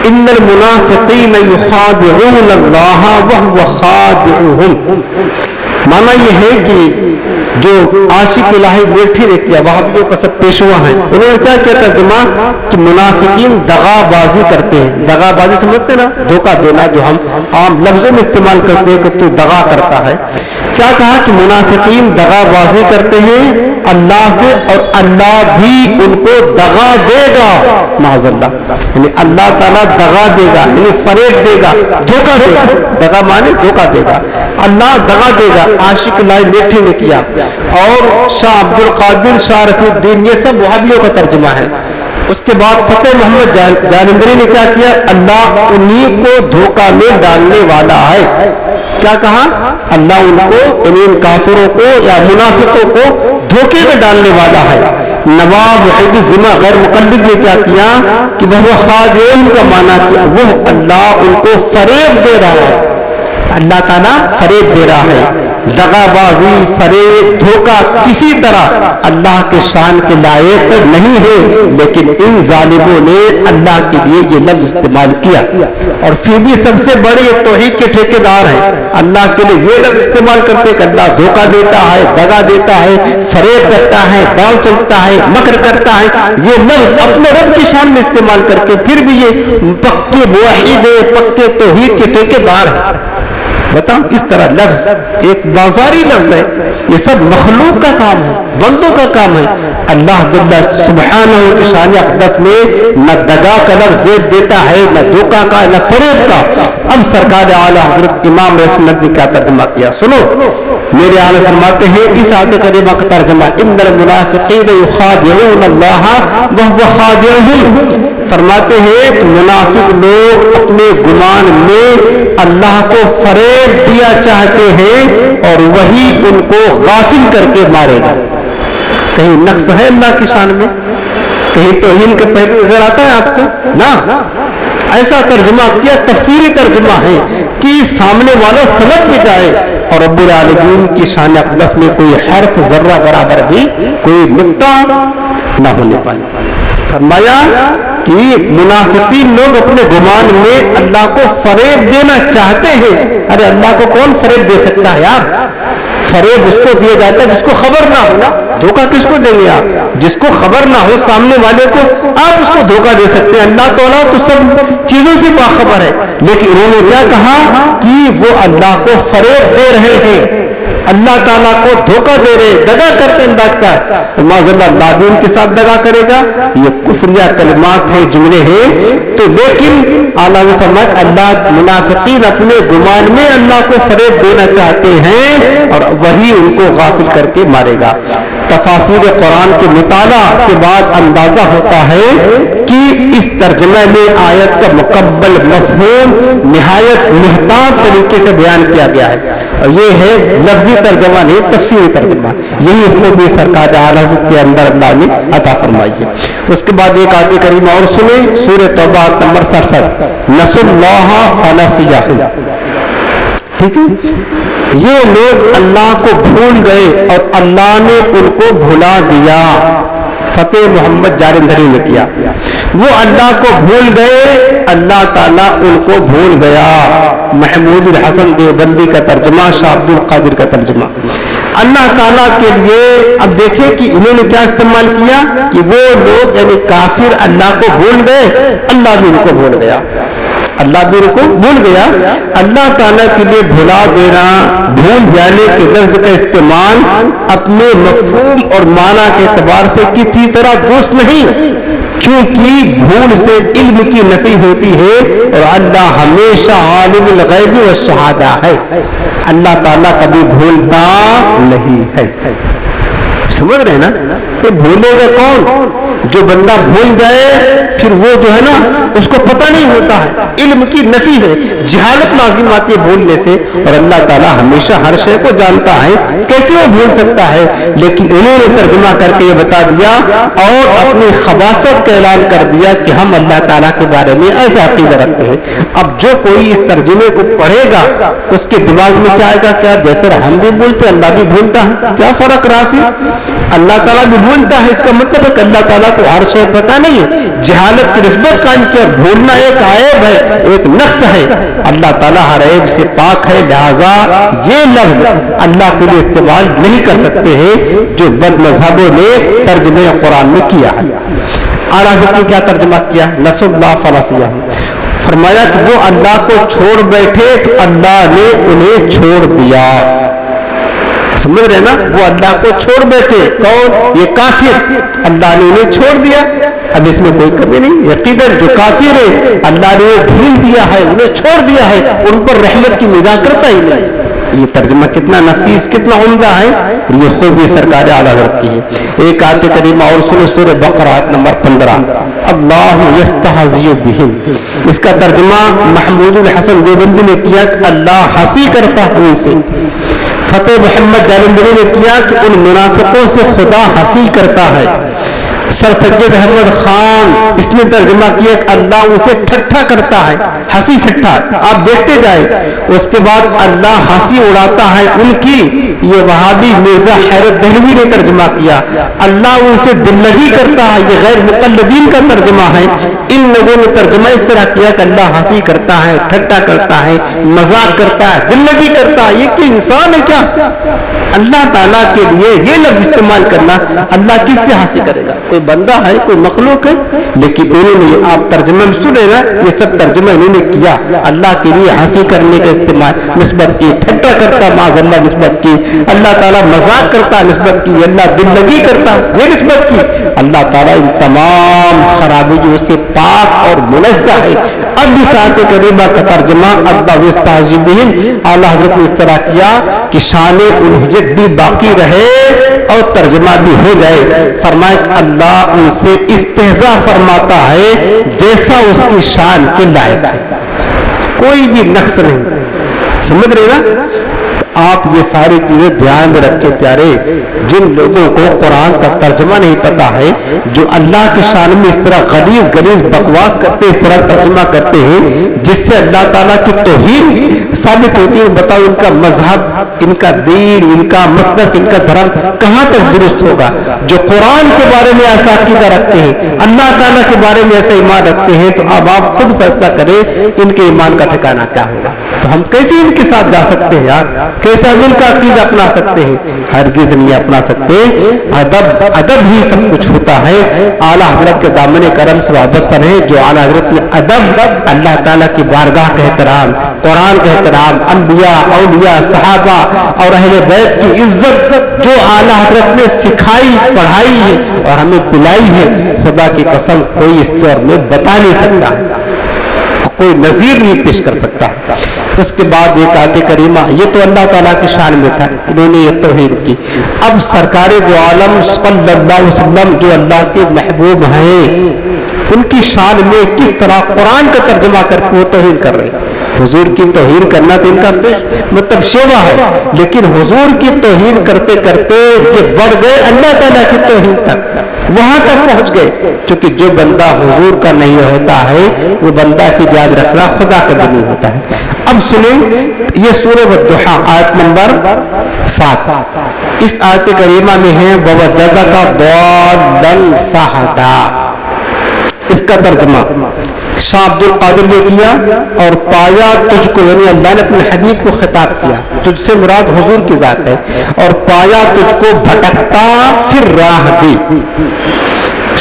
ان المنافقین یخادعون اللہ وهو خادعهم۔ مانا یہ ہے کہ جو عاشق الہی بیٹھی رہتی ہے، وہابیوں کا سب پیشوا ہیں، انہوں نے کیا کیا ترجمہ کہ منافقین دغا بازی کرتے ہیں۔ دغا بازی سمجھتے نا، دھوکہ دینا، جو ہم عام لفظوں میں استعمال کرتے ہیں کہ تو دغا کرتا ہے۔ کیا کہا کہ منافقین دغا بازی کرتے ہیں اللہ سے اور اللہ بھی ان کو دغا دے گا. معاذ اللہ. یعنی اللہ تعالیٰ دغا دے گا, یعنی فریب دے گا, دھوکہ دے گا. دغا مانے دھوکہ دے گا. اللہ دغا دے گا. عاشق لائن میٹھی نے کیا. اور شاہ عبد القادر شاہ رفیع الدین, یہ سب وہابیوں کا ترجمہ ہے. اس کے بعد فتح محمد جالندری نے کیا کیا, اللہ انہی کو دھوکہ میں ڈالنے والا ہے. کیا کہا, اللہ ان کو یعنی ان کافروں کو یا منافقوں کو دھوکے میں ڈالنے والا ہے. نواب وحید الزما غیر مقلد نے کیا کیا کہ وہ خادعین کا معنی کیا, وہ اللہ ان کو فریب دے رہا ہے. اللہ تعالیٰ فریب دے رہا ہے. دغا بازی, فریب, دھوکہ کسی طرح اللہ کے شان کے لائق نہیں ہے, لیکن ان ظالموں نے اللہ کے لیے یہ لفظ استعمال کیا. اور پھر بھی سب سے بڑے توحید کے ٹھیکیدار ہیں, اللہ کے لیے یہ لفظ استعمال کرتے کہ اللہ دھوکہ دیتا ہے, دغا دیتا ہے, فریب کرتا ہے, داؤ چلتا ہے, مکر کرتا ہے. یہ لفظ اپنے رب کی شان میں استعمال کر کے پھر بھی یہ پکے موحد ہے, پکے توحید کے ٹھیکیدار ہیں. بتاؤ, اس طرح لفظ ایک بازاری لفظ ہے. یہ سب مخلوق کا کام ہے, بندوں کا کام ہے. اللہ جل سبحانہ کی شان اقدس میں نہ دغا کا لفظ زید دیتا ہے, نہ دھوکہ کا, نہ فریب کا. اب سرکار اعلیٰ حضرت امام رسول نے کیا ترجمہ کیا, سنو. میرے آلہ فرماتے ہیں اس آیت کریمہ کا ترجمہ, ان المنافقین یخادعون اللہ وهو خادعهم. فرماتے ہیں منافق لوگ اپنے گمان میں اللہ کو فریب دیا چاہتے ہیں اور وہی ان کو غافل کر کے مارے گا. کہیں نقص ہے اللہ کی شان میں, کہیں توہین کے پہلو نظر آتا ہے آپ کو نا. ایسا ترجمہ کیا, تفسیری ترجمہ ہے کہ سامنے والا سمجھ میں جائے اور رب العالمین کی شان اقدس میں کوئی حرف ذرہ برابر بھی کوئی نقطہ نہ ہونے پائے. فرمایا کہ منافقین لوگ اپنے گمان میں اللہ کو فریب دینا چاہتے ہیں. ارے اللہ کو کون فریب دے سکتا ہے یار؟ فریب اس کو دیا جاتا ہے جس کو خبر نہ ہو نا. دھوکہ کس کو دیں گے آپ؟ جس کو خبر نہ ہو سامنے والے کو آپ اس کو دھوکہ دے سکتے ہیں. اللہ تعالیٰ تو سب چیزوں سے باخبر ہے, لیکن انہوں نے کیا کہا کہ وہ اللہ کو فریب دے رہے ہیں, اللہ تعالیٰ کو دھوکہ دے رہے, دغا کرتے ہیں اللہ کے ساتھ. معاذ اللہ, اللہ بھی ان کے ساتھ دغا کرے گا. یہ کفریہ کلمات ہیں, جملے ہیں. تو لیکن اعلیٰ نے فرمایا اللہ منافقین اپنے گمان میں اللہ کو فریب دینا چاہتے ہیں اور وہی ان کو غافل کر کے مارے گا. تفاسیر قرآن کے مطالعہ کے بعد اندازہ ہوتا ہے کہ اس ترجمہ میں آیت کا مکمل مفہوم نہایت محتاط طریقے سے بیان کیا گیا ہے. اور یہ ہے لفظی ترجمہ نہیں, تفسیری ترجمہ. یہی خوبی سرکار اعلیٰ حضرت کے اندر اللہ نے عطا فرمائی ہے. اس کے بعد ایک آیت کریمہ اور سنیں, سورہ توبہ نمبر 67, نسوا اللہ فنسیہم. ٹھیک ہے, یہ لوگ اللہ کو بھول گئے اور اللہ نے ان کو بھلا دیا. فتح محمد جالندری نے کیا, وہ اللہ کو بھول گئے, اللہ تعالیٰ ان کو بھول گیا. محمود الحسن دیوبندی کا ترجمہ, شاہ عبد القادر کا ترجمہ. اللہ تعالیٰ کے لیے اب دیکھیں کہ انہوں نے کیا استعمال کیا کہ وہ لوگ یعنی کافر اللہ کو بھول گئے, اللہ بھی ان کو بھول گیا. اللہ بھی ان کو بھول گیا. اللہ تعالیٰ کے لیے بھلا دینا, بھول جانے کے لفظ کا استعمال اپنے مفہوم اور معنی کے اعتبار سے کسی طرح درست نہیں, کیونکہ بھول سے علم کی نفی ہوتی ہے اور اللہ ہمیشہ عالم الغیب والشہادہ ہے. اللہ تعالیٰ کبھی بھولتا نہیں ہے. سمجھ رہے نا, کہ بھولے گا کون؟ جو بندہ بھول جائے پھر وہ جو ہے نا اس کو پتہ نہیں ہوتا ہے, علم کی نفی ہے, جہالت لازم آتی ہے بھولنے سے. اور اللہ تعالیٰ ہمیشہ ہر شے کو جانتا ہے, کیسے وہ بھول سکتا ہے؟ لیکن انہوں نے ترجمہ کر کے یہ بتا دیا اور اپنی خباثت کا اعلان کر دیا کہ ہم اللہ تعالیٰ کے بارے میں ایسا عقیدہ رکھتے ہیں. اب جو کوئی اس ترجمے کو پڑھے گا اس کے دماغ میں کیا آئے گا, کیا جیسے ہم بھی بھولتے اللہ بھی بھولتا ہے, کیا فرق رہا پھر؟ اللہ تعالیٰ بھی بھولتا ہے, اس کا مطلب ہے کہ اللہ تعالیٰ کو ہر شے پتہ نہیں ہے. جہالت کی نسبت قائم کیا, بھولنا ایک عیب ہے, ایک نقص ہے. اللہ تعالیٰ ہر عیب سے پاک ہے, لہذا یہ لفظ اللہ کے لیے استعمال نہیں کر سکتے ہیں جو بد مذہبوں نے ترجمہ قرآن میں کیا ہے. اعلیٰ حضرت نے کیا ترجمہ کیا, نسوا اللہ فنسیہم. فرمایا کہ وہ اللہ کو چھوڑ بیٹھے تو اللہ نے انہیں چھوڑ دیا. سمجھ رہے نا؟ وہ اللہ کو چھوڑ بیٹھے. کون؟ یہ کافر. اللہ نے انہیں چھوڑ دیا. اب اس میں کوئی کمی نہیں. یقیناً جو کافر ہے اللہ نے انہیں ڈھیل دیا ہے, انہیں چھوڑ دیا ہے, ان پر رحمت کی نگاہ کرتا ہی نہیں. یہ ترجمہ کتنا نفیس, کتنا عمدہ ہے. یہ خوبی سرکار اعلیٰ حضرت کی ہے. ایک آیت کریمہ اور سنیں, سورہ بقرہ آیت نمبر 15, اللہ یستہزئ بہم. اس کا ترجمہ محمود الحسن دیوبندی نے کیا کہ اللہ ہنسی کرتا ہے ان سے. فتح محمد جالندری نے کیا کہ ان منافقوں سے خدا ہنسی کرتا ہے. سر سید احمد خان اس نے ترجمہ کیا کہ اللہ اسے ٹھٹھا کرتا ہے, ہنسی ٹھٹھا. آپ دیکھتے جائیں. اس کے بعد اللہ ہنسی اڑاتا ہے ان کی. یہ وہابی مرزا حیرت دہلوی نے ترجمہ کیا, اللہ ان سے دل لگی کرتا ہے. یہ غیر مقلدین کا ترجمہ ہے. ان لوگوں نے ترجمہ اس طرح کیا کہ اللہ ہنسی کرتا ہے, ٹھٹھا کرتا ہے, مذاق کرتا ہے, دل لگی کرتا ہے. یہ کہ انسان ہے کیا؟ اللہ تعالیٰ کے لیے یہ لفظ استعمال کرنا, اللہ کس سے ہنسی کرے گا؟ کوئی بندہ ہے, کوئی مخلوق ہے؟ لیکن انہوں نے, آپ ترجمہ میں سنے نا, یہ سب ترجمہ انہوں نے کیا. اللہ کے لیے ہنسی کرنے کا استعمال نسبت کی, ٹھٹھا کرتا معاذ اللہ نسبت کی, اللہ تعالیٰ مذاق کرتا نسبت کی, اللہ دل لگی کرتا یہ نسبت کی. اللہ تعالیٰ ان تمام خرابیوں سے پاک اور منزہ ہے. اب اس آیت کریمہ کا ترجمہ اللہ یستہزئ بہم, اعلیٰ حضرت نے اس طرح کیا کہ شان الوہیت بھی باقی رہے اور ترجمہ بھی ہو جائے. فرمائے کہ اللہ ان سے استہزاء فرماتا ہے جیسا اس کی شان کے لائق ہے, کوئی بھی نقص نہیں. سمجھ رہے نا؟ آپ یہ ساری چیزیں دھیان میں رکھیں پیارے. جن لوگوں کو قرآن کا ترجمہ نہیں پتا ہے, جو اللہ کی شان میں اس طرح غلیظ غلیظ بکواس کرتے, اس طرح ترجمہ کرتے ہیں جس سے اللہ تعالیٰ کی توہین ثابت ہوتی ہے. بتاؤ ان کا مذہب, ان کا دین, ان کا مسلک, ان کا دھرم کہاں تک درست ہوگا؟ جو قرآن کے بارے میں ایسا عقیدہ رکھتے ہیں, اللہ تعالیٰ کے بارے میں ایسا ایمان رکھتے ہیں, تو اب آپ خود فیصلہ کریں ان کے ایمان کا ٹھکانہ کیا ہوگا. تو ہم کیسے ان کے ساتھ جا سکتے ہیں یار؟ کیسے ہم ان کا عقیدہ اپنا سکتے ہیں؟ ہرگز نہیں اپنا سکتے. ادب ہی سب کچھ ہوتا ہے. اعلیٰ حضرت کے دامن کرم سے وابستہ رہے. جو اعلیٰ حضرت نے ادب, اللہ تعالیٰ کی بارگاہ کا احترام, قرآن کا احترام, انبیاء, اولیاء, صحابہ اور اہل بیت کی عزت جو اعلیٰ حضرت نے سکھائی, پڑھائی ہے اور ہمیں پلائی ہے, خدا کی قسم کوئی اس دور میں بتا نہیں سکتا ہے, کوئی نظیر نہیں پیش کر سکتا. اس کے بعد ایک آیت کریمہ, یہ تو اللہ تعالیٰ کی شان میں تھا, انہوں نے یہ توہین کی. اب سرکار دو عالم صلی اللہ علیہ وسلم جو اللہ کے محبوب ہیں, ان کی شان میں کس طرح قرآن کا ترجمہ کر کے وہ توہین کر رہے ہیں. حضور کی توہین کرنا تو ان کا مطلب شیوا ہے, لیکن حضور کی توہین کرتے کرتے یہ بڑھ گئے اللہ تعالیٰ کی توہین تک, وہاں تک پہنچ گئے. کیونکہ جو بندہ حضور کا نہیں ہوتا ہے وہ بندہ کی یاد رکھنا خدا کا بھی نہیں ہوتا ہے. اب سنیں, یہ سورہ والضحیٰ آیت نمبر 7, اس آیت کریمہ میں ہے وَوَجَدَكَ ضَالًّا فَهَدَىٰ. اس کا ترجمہ شاہ عبد القادر نے کیا, اور پایا تجھ کو, یعنی اللہ نے اپنے حبیب کو خطاب کیا, تجھ سے مراد حضور کی ذات ہے, اور پایا تجھ کو بھٹکتا پھر راہ دی.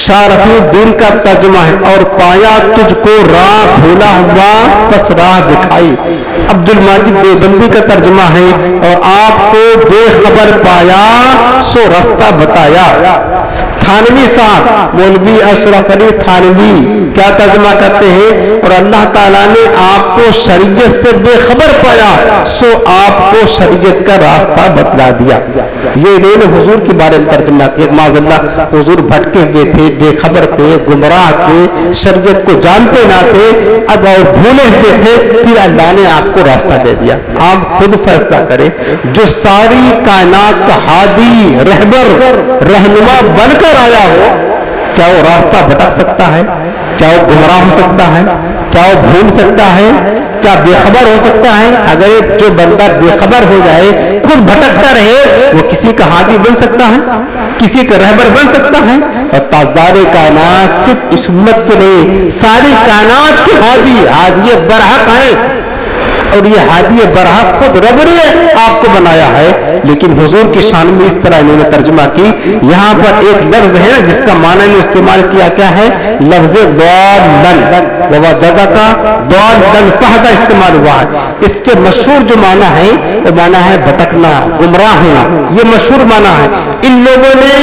شاہ رفیع الدین کا ترجمہ ہے, اور پایا تجھ کو راہ بھولا ہوا پس راہ دکھائی. عبد الماجد دیوبندی کا ترجمہ ہے, اور آپ کو بے خبر پایا سو رستہ بتایا. تھانوی صاحب, مولوی اشرف علی تھانوی کیا ترجمہ کرتے ہیں, اور اللہ تعالیٰ نے آپ کو شریعت سے بے خبر پایا سو آپ کو شریعت کا راستہ بتلا دیا. یہ انہوں نے حضور کے بارے میں ترجمہ کیا. معاذ اللہ, حضور بھٹکے ہوئے تھے, بے خبر تھے, گمراہ تھے, شریعت کو جانتے نہ تھے, اب اور بھولے ہوئے تھے, پھر اللہ نے آپ کو راستہ دے دیا. آپ خود فیصلہ کریں. جو ساری کائنات کا ہادی, رہبر, رہنما بن کر آیا ہو, کیا وہ راستہ بھٹک سکتا ہے؟ کیا وہ گمراہ ہو سکتا ہے؟ کیا وہ بھول سکتا ہے؟ کیا بے خبر ہو سکتا ہے؟ اگر جو بندہ بے خبر ہو جائے, خود بھٹکتا رہے, وہ کسی کا ہادی بن سکتا ہے؟ کسی کا رہبر بن سکتا ہے؟ اور تاجدار کائنات صرف اس امت کے لیے ساری کائنات کے ہادی برحق ہیں. اور یہ ہادی برحق خود رب نے آپ کو بنایا ہے. لیکن حضور کی شان میں اس طرح انہوں نے ترجمہ کی. یہاں پر ایک لفظ ہے نا جس کا معنی نے استعمال کیا کیا ہے, لفظ ضالن, ووجدہ کا ضالن فہدہ استعمال ہوا ہے. اس کے مشہور جو معنی ہے وہ معنی ہے بھٹکنا, گمراہ ہونا, یہ مشہور معنی ہے. ان لوگوں نے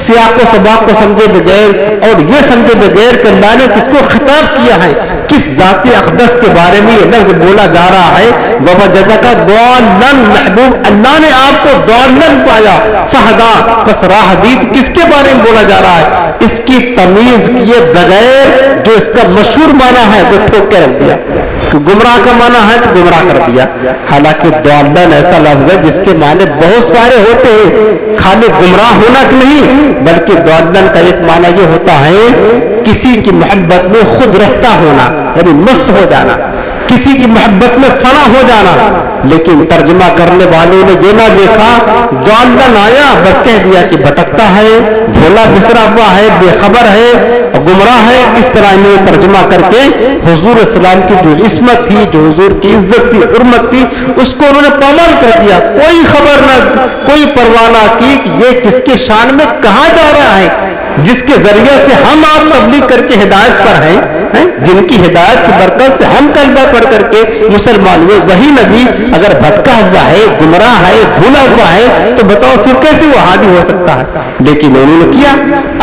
سیاق و سباق کو سمجھے بغیر اور یہ سمجھے بغیر کہ اللہ نے کس کو خطاب کیا ہے, کس ذات اقدس کے بارے میں یہ لفظ بولا جا رہا ہے. ووجدک ضالن, محبوب اللہ نے آپ کو ضالن پایا, فہدا پس راہ دید, کس کے بارے میں بولا جا رہا ہے, اس کی تمیز کیے بغیر جو اس کا مشہور معنی ہے وہ ٹھوک کے رکھ دیا کہ گمراہ کا معنی ہے تو گمراہ کر دیا. حالانکہ ضالن ایسا لفظ ہے جس کے معنی بہت سارے ہوتے ہیں, خالی گمراہ ہونا کہ نہیں, بلکہ ضالن کا ایک معنی یہ ہوتا ہے کسی کی محبت میں خود رفتہ ہونا, یعنی مست ہو جانا, کسی کی محبت میں فنا ہو جانا. لیکن ترجمہ کرنے والوں نے یہ نہ دیکھا, ضالن آیا بس کہہ دیا کہ بھٹکتا ہے, بھولا بسرا ہوا ہے, بے خبر ہے, گمراہ ہے. اس طرح انہوں نے ترجمہ کر کے حضور السلام کی جو عصمت تھی, جو حضور کی عزت تھی, حرمت تھی, اس کو انہوں نے پامال کر دیا. کوئی خبر نہ, کوئی پرواہ نہ کی کہ یہ کس کے شان میں کہاں جا رہا ہے, جس کے ذریعے سے ہم آپ تبلیغ کر کے ہدایت پر ہیں, جن کی ہدایت کی برکت سے ہم کلمہ پڑھ کر کے مسلمان ہوئے, وہی نبی اگر بھٹکا ہوا ہے, گمراہ ہے, بھولا ہوا ہے, تو بتاؤ پھر کیسے وہ ہادی ہو سکتا ہے. لیکن انہوں نے کیا.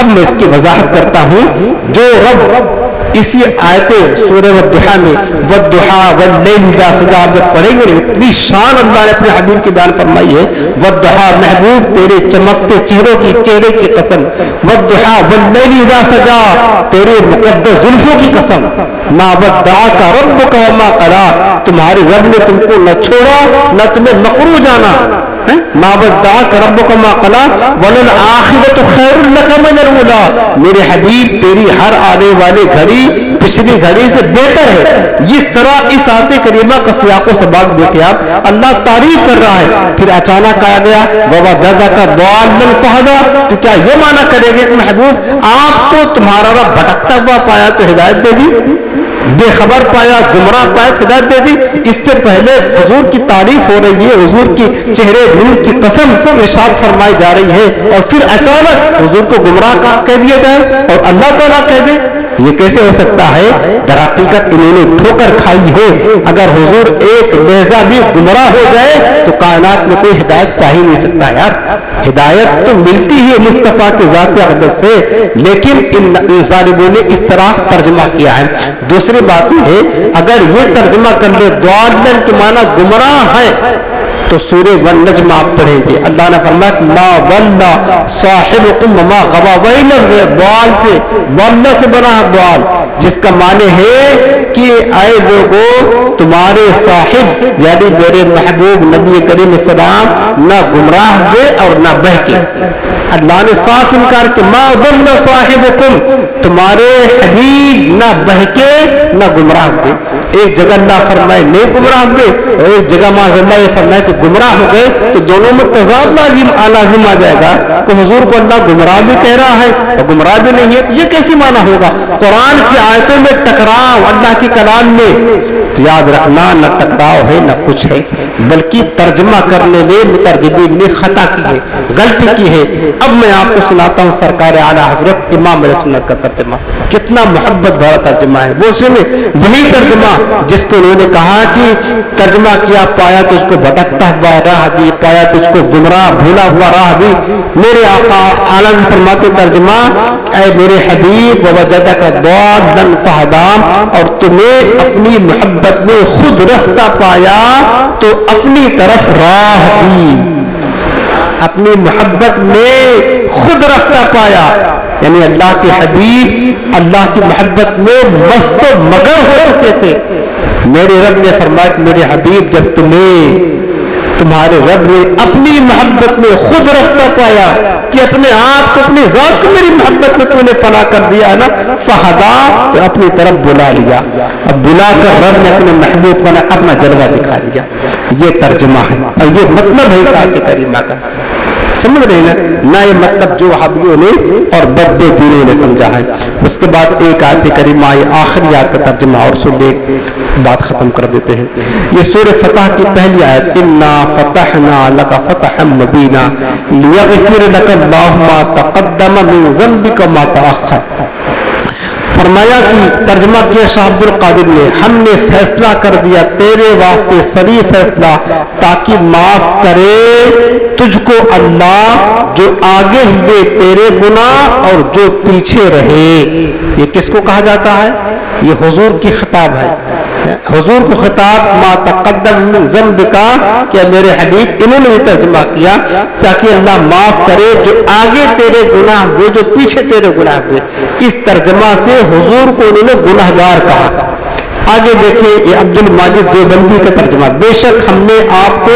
اب میں اس کی وضاحت کرتا ہوں. جو رب اسی آیت سورہ والضحیٰ میں والضحیٰ واللیل اذا سجی آپ پڑھیں گے, اتنی شان اللہ نے اپنے حبیب کی بیان فرمائی ہے. والضحیٰ, محبوب تیرے چمکتے چہرے کی قسم, والضحیٰ واللیل اذا سجی, تیرے مقدس زلفوں کی قسم, ما ودعک ربک وما قلی, تمہارے رب نے تم کو نہ چھوڑا نہ تمہیں مکروہ جانا. ما ودعک ربک وما قلی وللآخرۃ خیر لک من الاولی, میرے حبیب تیری ہر آنے والی گھڑی پچھلی گھڑی سے بہتر ہے. اس طرح اس آیت کریمہ کا سیاق و سباق دیکھیں آپ, اللہ تعریف کر رہا ہے. پھر اچانک آ گیا ووجدک ضالن فہدا, تو کیا یہ معنی کرے گا کہ محبوب آپ کو تمہارا رب بھٹکتا ہوا پایا تو ہدایت دے دی, بے خبر پایا, گمراہ پایا, ہدایت دے دی. اس سے پہلے حضور کی تعریف ہو رہی ہے, حضور کی چہرے نور کی قسم ارشاد فرمائی جا رہی ہے, اور پھر اچانک حضور کو گمراہ کہہ دیا جائے اور اللہ تعالیٰ کہہ دے, یہ کیسے ہو سکتا ہے؟ در حقیقت انہوں نے ٹھوکر کھائی ہے. اگر حضور ایک لہجہ بھی گمراہ ہو جائے تو کائنات میں کوئی ہدایت پا ہی نہیں سکتا یار. ہدایت تو ملتی ہے مصطفیٰ کی ذات اقدس سے, لیکن ان ظالموں نے اس طرح ترجمہ کیا ہے. دوسری بات ہے, اگر یہ ترجمہ کر لے ضالن کے معنی گمراہ ہے, تو سورہ والنجم آپ پڑھیں گے, اللہ نے فرمایا ما ضل صاحبکم وما غوی, وہی لفظ ہے ضال سے, ضل سے بنا ہے ضال, جس کا معنی ہے کہ اے لوگوں تمہارے صاحب یعنی میرے محبوب نبی کریم السلام نہ گمراہ ہوئے اور نہ بہکے. اللہ نے صاف انکار کہ ما ضل صاحبکم, تمہارے حبیب نہ بہکے نہ گمراہ ہوئے. ایک جگہ اللہ فرمائے نہیں گمراہ ہوئے, اور ایک جگہ معاذ اللہ یہ فرمائے کہ گمراہ ہو گئے, تو دونوں میں تضاد لازم آ جائے گا کہ حضور کو اللہ گمراہ بھی کہہ رہا ہے اور گمراہ بھی نہیں ہے, تو یہ کیسی معنی ہوگا؟ قرآن کی آیتوں میں ٹکراؤ اللہ کے کلام میں, تو یاد رکھنا نہ ٹکراؤ ہے نہ کچھ ہے, بلکہ ترجمہ کرنے میں مترجمین نے خطا کی ہے, غلطی کی ہے. اب میں آپ کو سناتا ہوں سرکار اعلیٰ حضرت امام اہل سنت کا ترجمہ, کتنا محبت بھرا ترجمہ ہے. وہ سنیں وہی ترجمہ جس کو انہوں نے کہا کہ ترجمہ کیا, پایا تو اس کو بھٹکتا ہوا راہ دی, پایا تو اس کو گمراہ بھولا ہوا راہ دی. میرے آقا اعلیٰ فرماتے ترجمہ, اے میرے حبیب ووجدک ضالن فہدا, اور تمہیں اپنی محبت میں خود رفتہ پایا تو اپنی طرف راہ دی. اپنی محبت میں خود رفتہ پایا, یعنی اللہ کے حبیب اللہ کی محبت میں مست و مگر ہو چکے تھے. میرے رب نے فرمایا کہ میرے حبیب جب تمہارے رب نے اپنی محبت میں خود رفتہ پایا کہ اپنے آپ کو اپنی ذات کو میری محبت میں تو نے فنا کر دیا نا, فہدا, تو اپنی طرف بلا لیا. اب بلا کر رب نے اپنے محبوب کو اپنا جلوہ دکھا دیا. یہ ترجمہ ہے اور یہ مطلب ہے اس آیت کریمہ کا. سمجھ رہے ہیں نہ یہ مطلب جو وہابیوں نے اور بدے دینوں نے سمجھا ہے. اس کے بعد ایک آیت کریمہ آخری آیت کا ترجمہ اور سن لے بات ختم کر دیتے ہیں. یہ سورہ فتح کی پہلی آیت انا فتحنا لک فتحا مبینا لیغفر لک اللہ ما تقدم من ذنبک ما تأخر. فرمایا کہ ترجمہ کیا شاہ عبد القادر نے ہم نے فیصلہ کر دیا تیرے واسطے صریح فیصلہ تاکہ معاف کرے تجھ کو اللہ جو آگے ہوئے تیرے گناہ اور جو پیچھے رہے. یہ کس کو کہا جاتا ہے؟ یہ حضور کی خطاب ہے. حضور کو خطاب ما تقدم من ذنب کا کہ میرے حبیب انہوں نے ترجمہ کیا تاکہ اللہ معاف کرے جو آگے تیرے گناہ ہوئے جو پیچھے تیرے گناہ ہوئے. اس ترجمہ سے حضور کو انہوں نے گناہگار کہا. آگے دیکھیں یہ عبد الماجد دیوبندی کا ترجمہ بے شک ہم نے آپ کو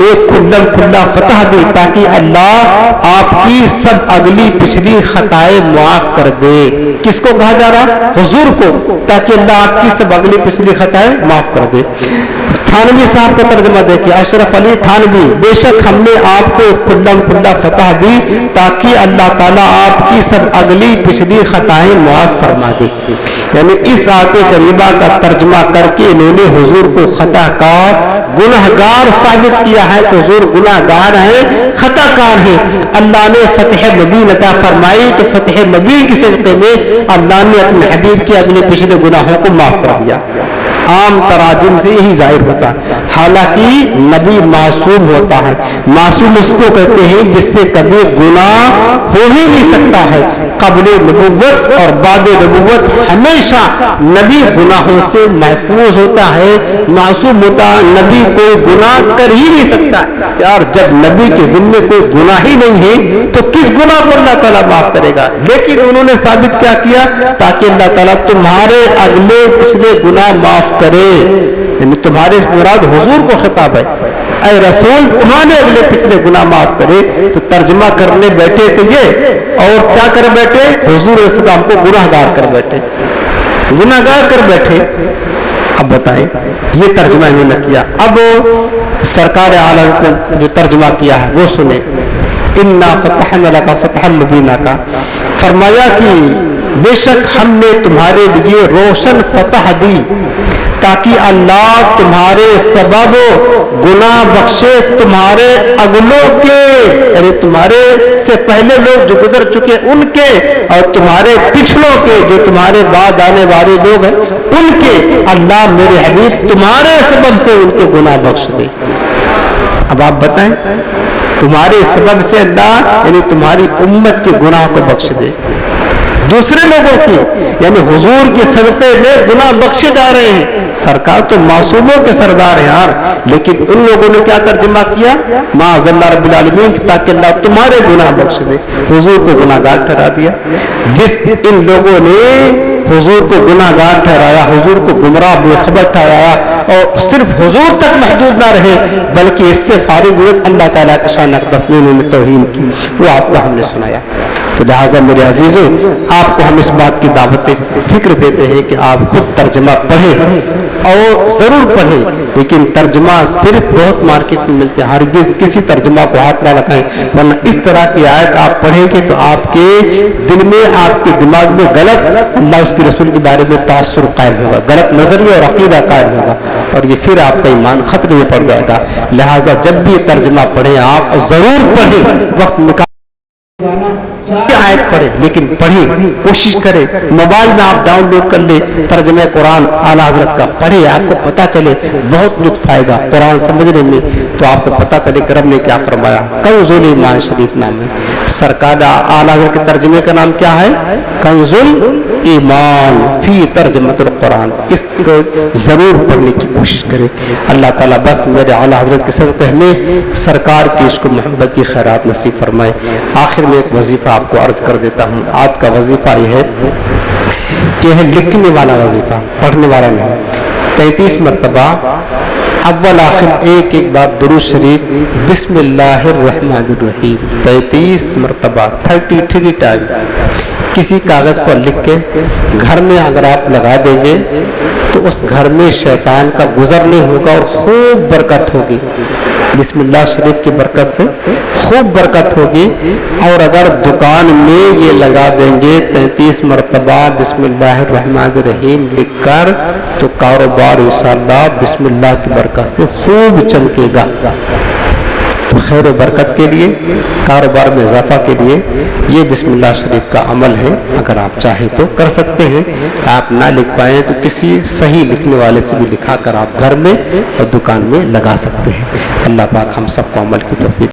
ایک کھلم کھلا فتح دی تاکہ اللہ آپ کی سب اگلی پچھلی خطائیں معاف کر دے. کس کو کہا جا رہا؟ حضور کو, تاکہ اللہ آپ کی سب اگلی پچھلی خطائیں معاف کر دے. تھانوی صاحب کا ترجمہ دیکھیں اشرف علی تھانوی بے شک ہم نے آپ کو کھلم کھلا فتح دی تاکہ اللہ تعالیٰ آپ کی سب اگلی پچھلی خطائیں معاف فرما دے. یعنی اس آیت کریمہ کا ترجمہ کر کے انہوں نے حضور کو خطا کار گناہگار ثابت کیا ہے کہ حضور گناہگار ہیں خطا کار ہیں. اللہ نے فتح مبین عطا فرمائی تو فتح مبین کی صدقے میں اللہ نے اپنے حبیب کے اگلے پچھلے گناہوں کو معاف کر دیا. عام تراجم سے یہی ظاہر ہوتا ہے. حالانکہ نبی معصوم ہوتا ہے. معصوم اس کو کہتے ہیں جس سے کبھی گناہ ہو ہی نہیں سکتا ہے. قبل نبوت اور بعد نبوت ہمیشہ نبی گناہوں سے محفوظ ہوتا ہے, معصوم ہوتا ہے. نبی کوئی گناہ کر ہی نہیں سکتا یار. جب نبی کے ذمے کوئی گناہ ہی نہیں ہے تو کس گناہ کو اللہ تعالیٰ معاف کرے گا؟ لیکن انہوں نے ثابت کیا کیا تاکہ اللہ تعالیٰ تمہارے اگلے پچھلے گناہ معاف کرے. یعنی تمہارے مراد حضور کو خطاب ہے, اے رسول تمہارے اگلے پچھلے گناہ معاف کرے. تو ترجمہ کرنے بیٹھے تھے یہ اور کیا کر بیٹھے؟ حضور علیہ السلام کو گناہگار کر بیٹھے, گناہگار کر بیٹھے. اب بتائیں یہ ترجمہ انہوں نے کیا. اب سرکار اعلیٰ حضرت نے جو ترجمہ کیا ہے وہ سنیں. انا فتحنا لک فتحا مبینا کا فرمایا کہ بے شک ہم نے تمہارے لیے روشن فتح دی تاکہ اللہ تمہارے سبب گناہ بخشے تمہارے اگلوں کے, یعنی تمہارے سے پہلے لوگ جو گزر چکے ان کے اور تمہارے پچھلوں کے جو تمہارے بعد آنے والے لوگ ہیں ان کے. اللہ میرے حبیب تمہارے سبب سے ان کے گناہ بخش دے. اب آپ بتائیں تمہارے سبب سے اللہ یعنی تمہاری امت کے گناہ کو بخش دے. دوسرے لوگوں کی یعنی حضور کے صدقے میں گناہ بخشے جا رہے ہیں. سرکار تو معصوموں کے سردار ہیں یار, لیکن ان لوگوں نے کیا ترجمہ کیا معاذ اللہ رب العالمین تاکہ اللہ تمہارے گناہ بخش دے. حضور کو گناہ گار ٹھہرا دیا. جس ان لوگوں نے حضور کو گناہ گار ٹھہرایا, حضور کو گمراہ بے خبر ٹھہرایا اور صرف حضور تک محدود نہ رہے بلکہ اس سے فارغ ہوئے اللہ تعالیٰ کے شان اقدس میں انہوں نے توہین کی, وہ آپ کو ہم نے سنایا. تو لہٰذا میرے عزیزوں آپ کو ہم اس بات کی دعوت فکر دیتے ہیں کہ آپ خود ترجمہ پڑھیں اور ضرور پڑھیں, لیکن ترجمہ صرف بہت مارکیٹ میں ملتے ہیں. ہرگز کسی ترجمہ کو ہاتھ نہ لگائیں, ورنہ اس طرح کی آیت آپ پڑھیں گے تو آپ کے دل میں آپ کے دماغ میں غلط اللہ اس کے رسول کے بارے میں تاثر قائم ہوگا, غلط نظریہ اور عقیدہ قائم ہوگا اور یہ پھر آپ کا ایمان خطرے میں پڑ جائے گا. لہٰذا جب بھی یہ ترجمہ پڑھیں آپ ضرور پڑھیں, وقت نکال آیت پڑھیں لیکن پڑھیں, کوشش کریں. موبائل میں آپ ڈاؤن لوڈ کر لیں ترجمہ قرآن اعلیٰ حضرت کا, پڑھیں آپ کو پتہ چلے, بہت لطف آئے گا قرآن سمجھنے میں. تو آپ کو پتہ چلے کہ رب نے کیا فرمایا. کنز الایمان شریف نام ہے سرکار اعلیٰ حضرت کے ترجمے کا نام کیا ہے؟ کنز الایمان فی ترجمۃ القرآن. اس کو ضرور پڑھنے کی کوشش کریں. اللہ تعالیٰ بس میرے اعلیٰ حضرت کے صدقے میں سرکار کی عشق و محبت کی خیرات نصیب فرمائے. آخر میں ایک وظیفہ آپ کو عرض کر دیتا ہوں. آج کا وظیفہ یہ ہے کہ ہے لکھنے والا وظیفہ, پڑھنے والا نہیں. 33 مرتبہ اول آخر ایک ایک بار درود شریف بسم اللہ الرحمن الرحیم 33 مرتبہ 33 ٹائم کسی کاغذ پر لکھ کے گھر میں اگر آپ لگا دیں گے تو اس گھر میں شیطان کا گزر نہیں ہوگا اور خوب برکت ہوگی. بسم اللہ شریف کی برکت سے خوب برکت ہوگی. اور اگر دکان میں یہ لگا دیں گے 33 مرتبہ بسم اللہ الرحمن الرحیم لکھ کر تو کاروبار انشاءاللہ بسم اللہ کی برکت سے خوب چمکے گا. تو خیر و برکت کے لیے، کاروبار میں اضافہ کے لیے یہ بسم اللہ شریف کا عمل ہے. اگر آپ چاہیں تو کر سکتے ہیں. آپ نہ لکھ پائیں تو کسی صحیح لکھنے والے سے بھی لکھا کر آپ گھر میں اور دکان میں لگا سکتے ہیں. اللہ پاک ہم سب کو عمل کی توفیق